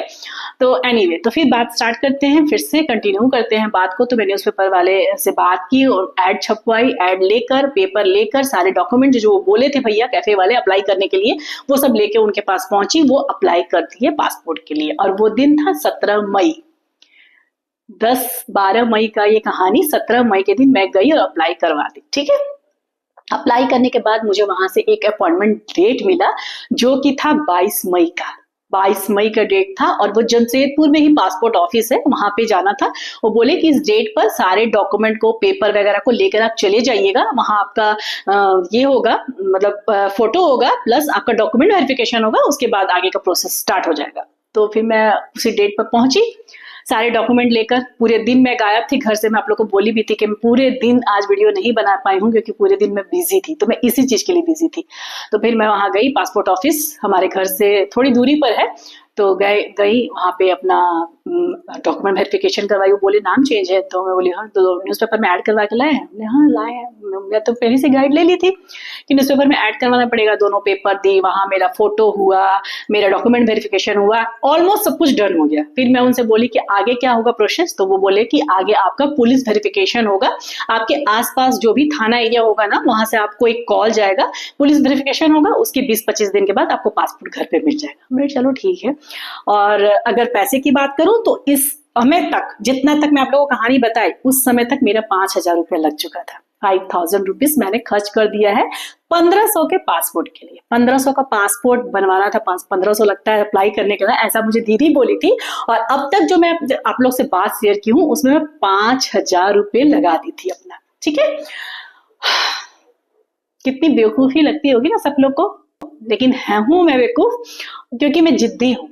तो एनीवे, तो फिर बात स्टार्ट करते हैं, फिर से कंटिन्यू करते हैं बात को। तो मैं न्यूज़पेपर वाले से बात की और एड छपवाई, एड लेकर, पेपर लेकर, सारे डॉक्यूमेंट जो वो बोले थे भैया कैफे वाले अप्लाई करने के लिए, वो सब लेके उनके पास पहुंची। वो अप्लाई कर दिए पासपोर्ट के लिए, और वो दिन था 17 मई। 10-12 मई का ये कहानी, 17 मई के दिन मैं गई और अप्लाई करवा दी, ठीक है। अप्लाई करने के बाद मुझे वहां से एक अपॉइंटमेंट डेट मिला, जो कि था 22 मई का। 22 मई का डेट था, और वो जमशेदपुर में ही पासपोर्ट ऑफिस है, वहां पे जाना था। वो बोले कि इस डेट पर सारे डॉक्यूमेंट को, पेपर वगैरह को लेकर आप चले जाइएगा। वहां आपका ये होगा, मतलब फोटो होगा प्लस आपका डॉक्यूमेंट वेरिफिकेशन होगा, उसके बाद आगे का प्रोसेस स्टार्ट हो जाएगा। तो फिर मैं उसी डेट पर पहुंची, सारे डॉक्यूमेंट लेकर। पूरे दिन मैं गायब थी घर से। मैं आप लोग को बोली भी थी कि मैं पूरे दिन आज वीडियो नहीं बना पाई हूँ, क्योंकि पूरे दिन मैं बिजी थी, तो मैं इसी चीज के लिए बिजी थी। तो फिर मैं वहां गई, पासपोर्ट ऑफिस हमारे घर से थोड़ी दूरी पर है। तो गई वहां पे, अपना डॉक्यूमेंट वेरिफिकेशन करवाई। वो बोले नाम चेंज है, तो मैं बोली हाँ। तो न्यूज़पेपर में ऐड करवा के लाए हैं? हाँ लाए हैं। मैं तो पहले से गाइड ले ली थी कि न्यूज़पेपर में ऐड करवाना पड़ेगा। दोनों पेपर दी, वहां मेरा फोटो हुआ, मेरा डॉक्यूमेंट वेरिफिकेशन हुआ, ऑलमोस्ट सब कुछ डन हो गया। फिर मैं उनसे बोली कि आगे क्या होगा प्रोसेस, तो वो बोले कि आगे आपका पुलिस वेरिफिकेशन होगा। आपके आसपास जो भी थाना एरिया होगा ना, वहां से आपको एक कॉल जाएगा, पुलिस वेरिफिकेशन होगा, उसके 20-25 दिन के बाद आपको पासपोर्ट घर पे मिल जाएगा। मैं चलो ठीक है। और अगर पैसे की बात करूं तो इस समय तक, जितना तक मैं आप लोगों को कहानी बताई, उस समय तक मेरा 5,000 रुपया लग चुका था। 5,000 रुपीज मैंने खर्च कर दिया है 1500 के पासपोर्ट के लिए। 1500 का पासपोर्ट बनवाना था, 1500 लगता है अप्लाई करने के लिए, ऐसा मुझे दीदी बोली थी। और अब तक जो मैं आप लोग से बात शेयर की हूँ, उसमें मैं 5,000 रुपये लगा दी थी अपना, ठीक है। कितनी बेवकूफी लगती होगी ना सब लोग को, लेकिन हूं मैं बेवकूफ, क्योंकि मैं जिद्दी हूँ।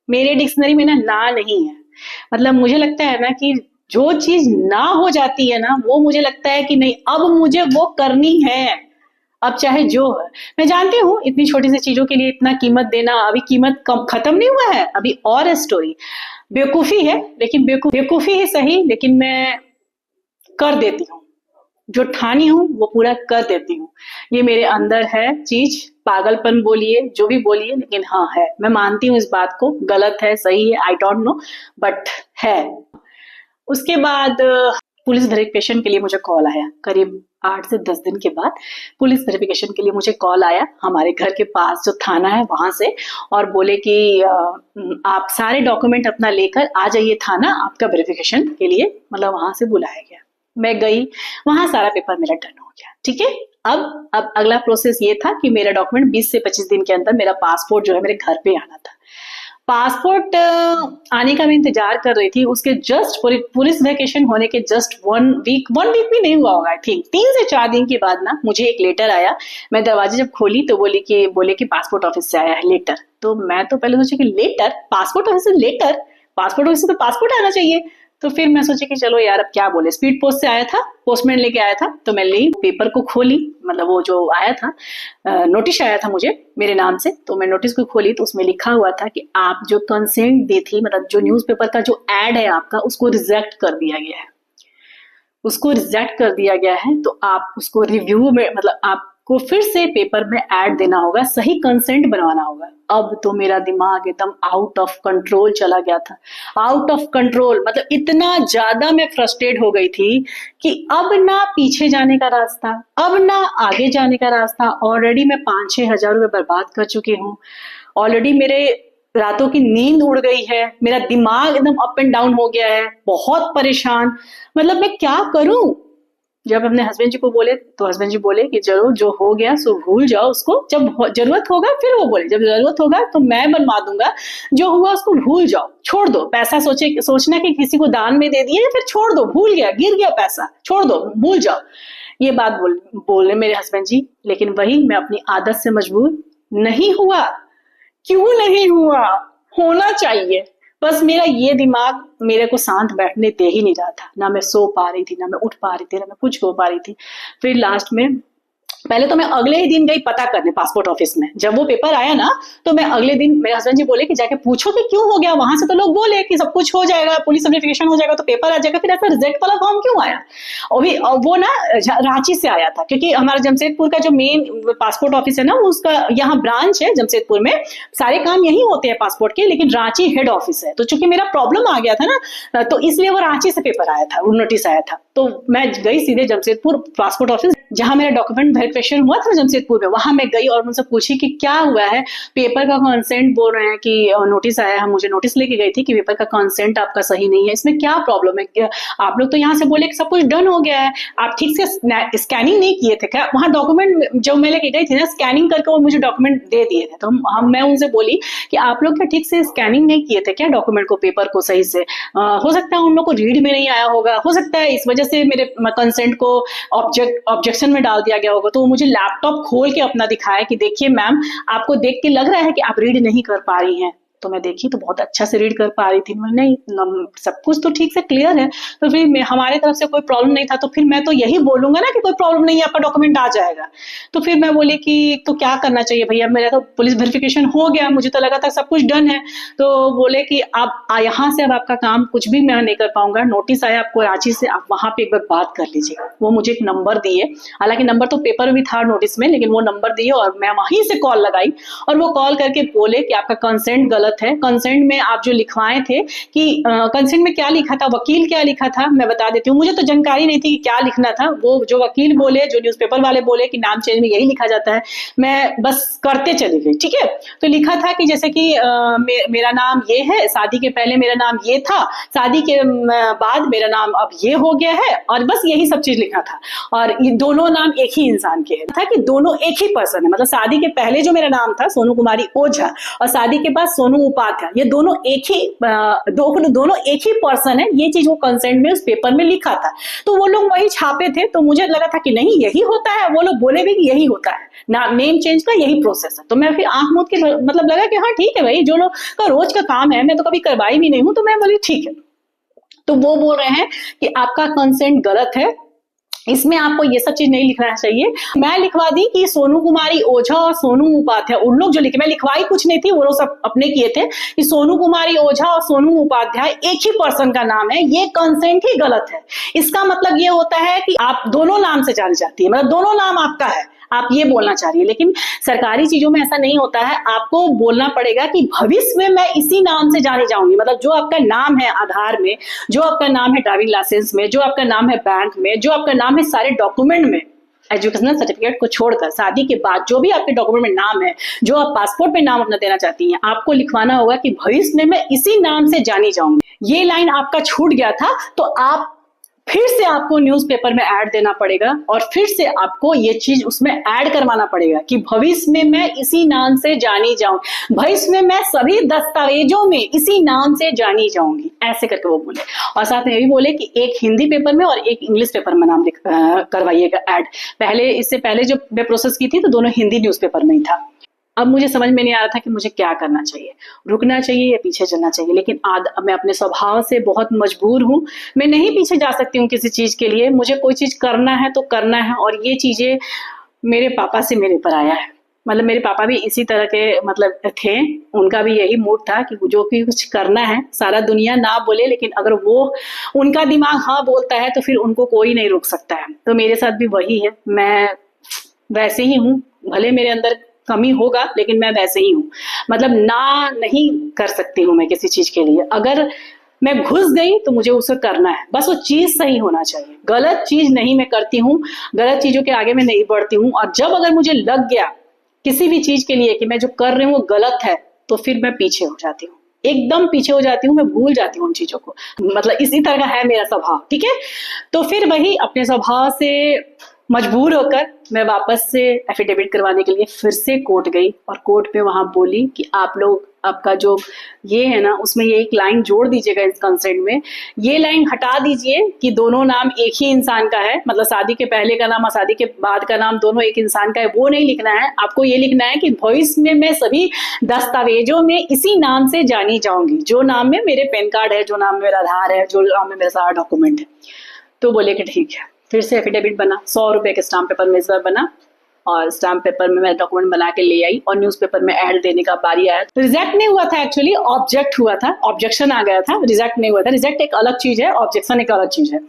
मेरे डिक्शनरी में ना नहीं है। मतलब मुझे लगता है ना कि जो चीज ना हो जाती है ना, वो मुझे लगता है कि नहीं, अब मुझे वो करनी है, अब चाहे जो है। मैं जानती हूँ इतनी छोटी सी चीजों के लिए इतना कीमत देना, अभी कीमत कम खत्म नहीं हुआ है, अभी और है स्टोरी। बेवकूफी है, लेकिन बेवकूफी ही सही, लेकिन मैं कर देती हूँ। जो ठानी हूँ वो पूरा कर देती हूँ। ये मेरे अंदर है चीज, पागलपन बोलिए, जो भी बोलिए, लेकिन हाँ है। मैं मानती हूँ इस बात को, गलत है सही है आई डोंट नो, बट है। उसके बाद पुलिस वेरिफिकेशन के लिए मुझे कॉल आया, करीब 8 से 10 दिन के बाद पुलिस वेरिफिकेशन के लिए मुझे कॉल आया हमारे घर के पास जो थाना है वहां से। और बोले कि आप सारे डॉक्यूमेंट अपना लेकर आ जाइए थाना, आपका वेरिफिकेशन के लिए, मतलब वहां से बुलाया गया। मैं गई, वहां सारा पेपर मेरा डन हो गया, ठीक है। अब अगला प्रोसेस ये था कि मेरा डॉक्यूमेंट 20 से 25 दिन के अंदर मेरा पासपोर्ट जो है मेरे घर पे आना था। पासपोर्ट आने का मैं इंतजार कर रही थी। उसके जस्ट पुलिस वेकेशन होने के जस्ट 1 वीक भी नहीं हुआ होगा, आई थिंक 3 से 4 दिन के बाद ना मुझे एक लेटर आया। मैं दरवाजे जब खोली तो बोले कि पासपोर्ट ऑफिस से आया है लेटर। तो मैं तो पहले सोची कि लेटर, पासपोर्ट ऑफिस से लेटर, पासपोर्ट ऑफिस से तो पासपोर्ट आना चाहिए। तो फिर मैं सोची कि चलो यार अब क्या बोले, स्पीड पोस्ट से आया था, पोस्टमैन लेके आया था। तो मैं ली, पेपर को खोली, मतलब वो जो आया था नोटिस आया था मुझे मेरे नाम से। तो मैं नोटिस को खोली तो उसमें लिखा हुआ था कि आप जो कंसेंट दी थी, मतलब जो न्यूज़पेपर का जो एड है आपका, उसको रिजेक्ट कर दिया गया है। उसको रिजेक्ट कर दिया गया है, तो आप उसको रिव्यू में, मतलब आपको फिर से पेपर में ऐड देना होगा, सही कंसेंट बनवाना होगा। अब तो मेरा दिमाग एकदम आउट ऑफ कंट्रोल चला गया था, आउट ऑफ कंट्रोल। मतलब इतना ज्यादा मैं फ्रस्ट्रेट हो गई थी कि अब ना पीछे जाने का रास्ता, अब ना आगे जाने का रास्ता। ऑलरेडी मैं 5-6 हजार रुपए बर्बाद कर चुकी हूँ, ऑलरेडी मेरे रातों की नींद उड़ गई है, मेरा दिमाग एकदम अप एंड डाउन हो गया है, बहुत परेशान। मतलब मैं क्या करूं। जब अपने हस्बैंड जी को बोले तो हस्बैंड जी बोले कि चलो जो हो गया सो भूल जाओ उसको, जब जरूरत होगा फिर वो बोले जब जरूरत होगा तो मैं बनवा दूंगा, जो हुआ उसको भूल जाओ, छोड़ दो। पैसा सोचना कि किसी को दान में दे दिए, फिर छोड़ दो, भूल गया, गिर गया पैसा, छोड़ दो, भूल जाओ। ये बात बोले मेरे हस्बैंड जी। लेकिन वही मैं अपनी आदत से मजबूर नहीं हुआ। क्यों नहीं हुआ, होना चाहिए। बस मेरा ये दिमाग मेरे को शांत बैठने दे ही नहीं रहा था। ना मैं सो पा रही थी, ना मैं उठ पा रही थी, ना मैं कुछ हो पा रही थी। फिर लास्ट में पहले तो मैं अगले ही दिन गई पता करने पासपोर्ट ऑफिस में। जब वो पेपर आया ना, तो मैं अगले दिन, मेरे हस्बैंड जी बोले कि जाके पूछो कि क्यों हो गया। वहां से तो लोग बोले कि सब कुछ हो जाएगा, पुलिस वेरिफिकेशन हो जाएगा, तो पेपर आ जाएगा, फिर ऐसा रिजेक्ट वाला फॉर्म क्यों आया। और भी वो ना रांची से आया था, क्योंकि हमारा जमशेदपुर का जो मेन पासपोर्ट ऑफिस है ना, उसका यहाँ ब्रांच है जमशेदपुर में, सारे काम यही होते हैं पासपोर्ट के, लेकिन रांची हेड ऑफिस है। तो चूंकि मेरा प्रॉब्लम आ गया था ना, तो इसलिए वो रांची से पेपर आया था, नोटिस आया था। तो मैं गई सीधे जमशेदपुर पासपोर्ट ऑफिस, जहां मेरा डॉक्यूमेंट वेरिफिकेशन हुआ था जमशेदपुर में, वहां मैं गई और उनसे पूछी कि क्या हुआ है। पेपर का कंसेंट बोल रहे हैं कि नोटिस आया है, मुझे नोटिस लेके गई थी कि पेपर का कंसेंट आपका सही नहीं है, इसमें क्या प्रॉब्लम है। आप लोग तो यहाँ से बोले कि सब कुछ डन हो गया है, आप ठीक से स्कैनिंग नहीं किए थे क्या। वहां डॉक्यूमेंट जो मैं लेके गई थी ना, स्कैनिंग करके वो मुझे डॉक्यूमेंट दे दिए थे। तो मैं उनसे बोली कि आप लोग क्या ठीक से स्कैनिंग नहीं किए थे क्या डॉक्यूमेंट को, पेपर को सही से। हो सकता है उन लोग को रीड में नहीं आया होगा, हो सकता है इस वजह से मेरे कंसेंट को ऑब्जेक्शन में डाल दिया गया होगा। तो वो मुझे लैपटॉप खोल के अपना दिखाया कि देखिए मैम, आपको देख के लग रहा है कि आप रीड नहीं कर पा रही हैं। तो मैं देखी तो बहुत अच्छा से रीड कर पा रही थी। मैं नहीं, सब कुछ तो ठीक से क्लियर है, तो फिर हमारे तरफ से कोई प्रॉब्लम नहीं था, तो फिर मैं तो यही बोलूंगा ना कि कोई प्रॉब्लम नहीं है, आपका डॉक्यूमेंट आ जाएगा। तो फिर मैं बोली कि तो क्या करना चाहिए भैया, मेरा तो पुलिस वेरिफिकेशन हो गया, मुझे तो लगा था सब कुछ डन है। तो बोले कि आप यहाँ से अब आपका काम कुछ भी मैं नहीं कर पाऊंगा, नोटिस आया आपको रांची से, आप वहां पे एक बार बात कर लीजिए। वो मुझे एक नंबर दिए, हालांकि नंबर तो पेपर में था नोटिस में, लेकिन वो नंबर दिए और मैं वहीं से कॉल लगाई, और वो कॉल करके बोले कि आपका कंसेंट गलत है। कंसेंट में आप जो लिखवाए थे कि कंसेंट में क्या लिखा था, वकील क्या लिखा था, मैं बता देती हूँ, मुझे तो जानकारी नहीं थी कि क्या लिखना था। वो जो वकील बोले, जो न्यूज़पेपर वाले बोले कि नाम चेंज में यही लिखा जाता है, मैं बस करते चली गई। ठीक है, तो लिखा था कि जैसे कि मेरा नाम ये है, शादी के पहले मेरा नाम ये था, शादी के बाद मेरा नाम अब ये हो गया है, और बस यही सब चीज लिखा था। और ये दोनों नाम एक ही इंसान के हैं, था कि दोनों एक ही पर्सन है, मतलब शादी के पहले जो मेरा नाम था सोनू कुमारी ओझा, और शादी के बाद सोनू उपाध्याय, ये दोनों एक ही दोनों एक ही पर्सन है। ये चीज वो कंसेंट में उस पेपर में लिखा था। तो वो लोग वही छापे थे, तो मुझे लगा था कि नहीं यही होता है, वो लोग बोले भी कि यही होता है, नेम चेंज का यही प्रोसेस है। तो मैं फिर आंख मूंद के मतलब लगा कि हाँ ठीक है भाई, जो लोग का रोज का काम है, मैं तो कभी करवाई भी नहीं हूं, तो मैं बोली ठीक है। तो वो बोल रहे हैं कि आपका कंसेंट गलत है, इसमें आपको ये सब चीज नहीं लिखना चाहिए। मैं लिखवा दी कि सोनू कुमारी ओझा और सोनू उपाध्याय, उन लोग जो लिखे, मैं लिखवाई कुछ नहीं थी, वो लोग सब अपने किए थे, कि सोनू कुमारी ओझा और सोनू उपाध्याय एक ही पर्सन का नाम है, ये कंसेंट ही गलत है। इसका मतलब ये होता है कि आप दोनों नाम से जानी जाती है, मतलब दोनों नाम आपका है, आप ये बोलना चाह रही है। लेकिन सरकारी चीजों में ऐसा नहीं होता है, आपको बोलना पड़ेगा कि भविष्य में मैं इसी नाम से जानी जाऊंगी। मतलब जो आपका नाम है आधार में, जो आपका नाम है ड्राइविंग लाइसेंस में, जो आपका नाम है बैंक में, जो आपका नाम है सारे डॉक्यूमेंट में, एजुकेशनल सर्टिफिकेट को छोड़कर शादी के बाद जो भी आपके डॉक्यूमेंट में नाम है, जो आप पासपोर्ट में नाम अपना देना चाहती हैं, आपको लिखवाना होगा कि भविष्य में मैं इसी नाम से जानी जाऊंगी। ये लाइन आपका छूट गया था, तो आप फिर से आपको न्यूज़पेपर में ऐड देना पड़ेगा, और फिर से आपको ये चीज उसमें ऐड करवाना पड़ेगा कि भविष्य में मैं इसी नाम से जानी जाऊं, भविष्य में मैं सभी दस्तावेजों में इसी नाम से जानी जाऊंगी, ऐसे करके वो बोले। और साथ में ये भी बोले कि एक हिंदी पेपर में और एक इंग्लिश पेपर में नाम करवाइएगा ऐड। पहले, इससे पहले जो मैं प्रोसेस की थी तो दोनों हिंदी न्यूज़पेपर में ही था। अब मुझे समझ में नहीं आ रहा था कि मुझे क्या करना चाहिए, रुकना चाहिए या पीछे चलना चाहिए। लेकिन मैं अपने स्वभाव से बहुत मजबूर हूँ, मैं नहीं पीछे जा सकती हूँ किसी चीज के लिए। मुझे कोई चीज करना है तो करना है, और ये चीजें मेरे पापा से मेरे पर आया है। मतलब मेरे पापा भी इसी तरह के मतलब थे, उनका भी यही मूड था कि जो भी कुछ करना है, सारा दुनिया ना बोले, लेकिन अगर वो उनका दिमाग हाँ बोलता है तो फिर उनको कोई नहीं रोक सकता है। तो मेरे साथ भी वही है, मैं वैसे ही हूँ, भले मेरे अंदर कमी होगा लेकिन मैं वैसे ही हूँ। मतलब ना नहीं कर सकती हूँ मैं किसी चीज के लिए, अगर मैं घुस गई तो मुझे उसे करना है, बस वो चीज सही होना चाहिए। गलत चीज नहीं मैं करती हूँ, गलत चीजों के आगे मैं नहीं बढ़ती हूँ। और जब अगर मुझे लग गया किसी भी चीज के लिए कि मैं जो कर रही हूँ वो गलत है, तो फिर मैं पीछे हो जाती हूँ, एकदम पीछे हो जाती हूँ, मैं भूल जाती हूँ उन चीजों को। मतलब इसी तरह का है मेरा स्वभाव, ठीक है। तो फिर वही अपने स्वभाव से मजबूर होकर मैं वापस से एफिडेविट करवाने के लिए फिर से कोर्ट गई, और कोर्ट में वहां बोली कि आप लोग आपका जो ये है ना, उसमें ये एक लाइन जोड़ दीजिएगा इस कंसेंट में, ये लाइन हटा दीजिए कि दोनों नाम एक ही इंसान का है, मतलब शादी के पहले का नाम और शादी के बाद का नाम दोनों एक इंसान का है, वो नहीं लिखना है। आपको ये लिखना है कि भविष्य में मैं सभी दस्तावेजों में इसी नाम से जानी जाऊंगी, जो नाम में मेरे पैन कार्ड है, जो नाम में मेरा आधार है, जो नाम में मेरा सारा डॉक्यूमेंट है। तो बोले कि ठीक है। फिर से एफिडेविट बना, 100 रुपए के स्टाम्प पेपर में इस बार बना, और स्टाम्प पेपर में मैं डॉक्यूमेंट बना के ले आई और न्यूज़पेपर में ऐड देने का बारी आया। तो रिजेक्ट नहीं हुआ था, एक्चुअली ऑब्जेक्ट हुआ था, ऑब्जेक्शन आ गया था, रिजेक्ट नहीं हुआ था। रिजेक्ट एक अलग चीज है, ऑब्जेक्शन एक अलग चीज है।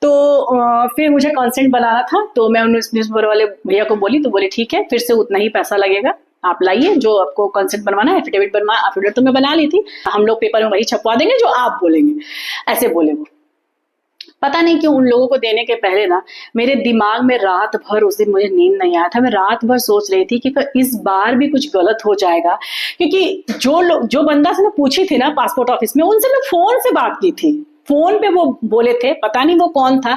तो फिर मुझे कंसेंट बनाना था, तो मैं न्यूज़पेपर वाले भैया को बोली, तो बोले ठीक है, फिर से उतना ही पैसा लगेगा, आप लाइए जो आपको कंसेंट बनवाना है। एफिडेविट तो मैं बना ली थी, हम लोग पेपर में वही छपवा देंगे जो आप बोलेंगे, ऐसे बोले वो। पता नहीं क्यों उन लोगों को देने के पहले ना मेरे दिमाग में रात भर, उस दिन मुझे नींद नहीं आया था, मैं रात भर सोच रही थी कि इस बार भी कुछ गलत हो जाएगा। क्योंकि जो बंदा से मैं पूछी थी ना पासपोर्ट ऑफिस में, उनसे मैं फोन से बात की थी, फोन पे वो बोले थे, पता नहीं वो कौन था,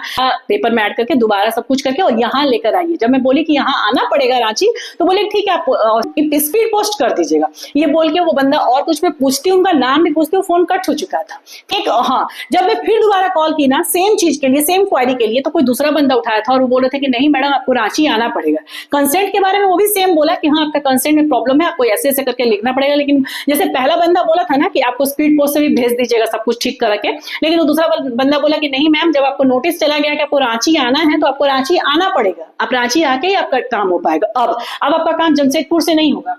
पेपर में ऐड करके दोबारा सब कुछ करके और यहाँ लेकर आइए। जब मैं बोली कि यहाँ आना पड़ेगा रांची, तो बोले ठीक है आप स्पीड पोस्ट कर दीजिएगा। ये बोल के वो बंदा, और कुछ मैं पूछती हूँ, उनका नाम भी पूछती हूँ, फोन कट हो चुका था। ठीक, हाँ, जब मैं फिर दोबारा कॉल की ना सेम चीज के लिए, सेम क्वेरी के लिए, तो कोई दूसरा बंदा उठाया था और वो बोल रहे थे कि नहीं मैडम आपको रांची आना पड़ेगा। कंसेंट के बारे में वो भी सेम बोला कि हाँ आपका कंसेंट में प्रॉब्लम है, आपको ऐसे ऐसे करके लिखना पड़ेगा। लेकिन जैसे पहला बंदा बोला था ना कि आपको स्पीड पोस्ट से भी भेज दीजिएगा सब कुछ ठीक करके, लेकिन वो दूसरा बंदा बोला कि नहीं मैम, जब आपको नोटिस चला गया कि आपको रांची आना है तो आपको रांची आना पड़ेगा, आप रांची आके ही आपका काम हो पाएगा। अब आपका काम जमशेदपुर से नहीं होगा।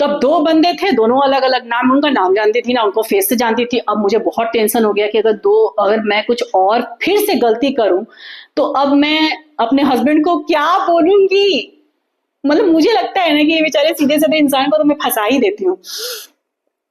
तो अब दो बंदे थे, दोनों अलग अलग नाम, उनका नाम जानती थी ना उनको फेस से जानती थी। अब मुझे बहुत टेंशन हो गया कि अगर मैं कुछ और फिर से गलती करूं तो अब मैं अपने हस्बैंड को क्या बोलूंगी। मतलब मुझे लगता है ना कि ये बेचारे सीधे साधे इंसान को तो मैं फंसा ही देती हूँ।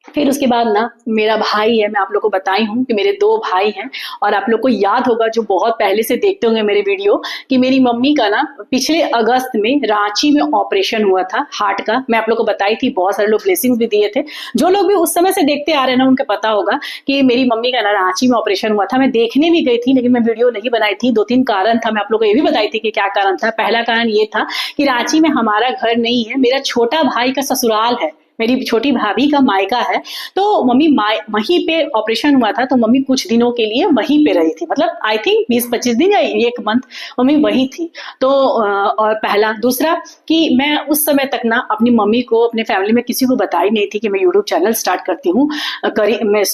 फिर उसके बाद ना मेरा भाई है, मैं आप लोग को बताई हूँ कि मेरे दो भाई हैं, और आप लोग को याद होगा जो बहुत पहले से देखते होंगे मेरे वीडियो, कि मेरी मम्मी का ना पिछले अगस्त में रांची में ऑपरेशन हुआ था हार्ट का। मैं आप लोग को बताई थी, बहुत सारे लोग ब्लेसिंग्स भी दिए थे। जो लोग भी उस समय से देखते आ रहे हैं ना उनको पता होगा कि मेरी मम्मी का ना रांची में ऑपरेशन हुआ था। मैं देखने भी गई थी लेकिन मैं वीडियो नहीं बनाई थी। 2-3 कारण था, मैं आप लोग को ये भी बताई थी कि क्या कारण था। पहला कारण ये था कि रांची में हमारा घर नहीं है, मेरा छोटा भाई का ससुराल है, मेरी छोटी भाभी का मायका है। तो मम्मी वहीं पे ऑपरेशन हुआ था, तो मम्मी कुछ दिनों के लिए वहीं पे रही थी, मतलब आई थिंक 20-25 दिन या 1 मंथ मम्मी वहीं थी। तो और पहला, दूसरा कि मैं उस समय तक ना अपनी मम्मी को, अपने फैमिली में किसी को बताई नहीं थी कि मैं यूट्यूब चैनल स्टार्ट करती हूँ,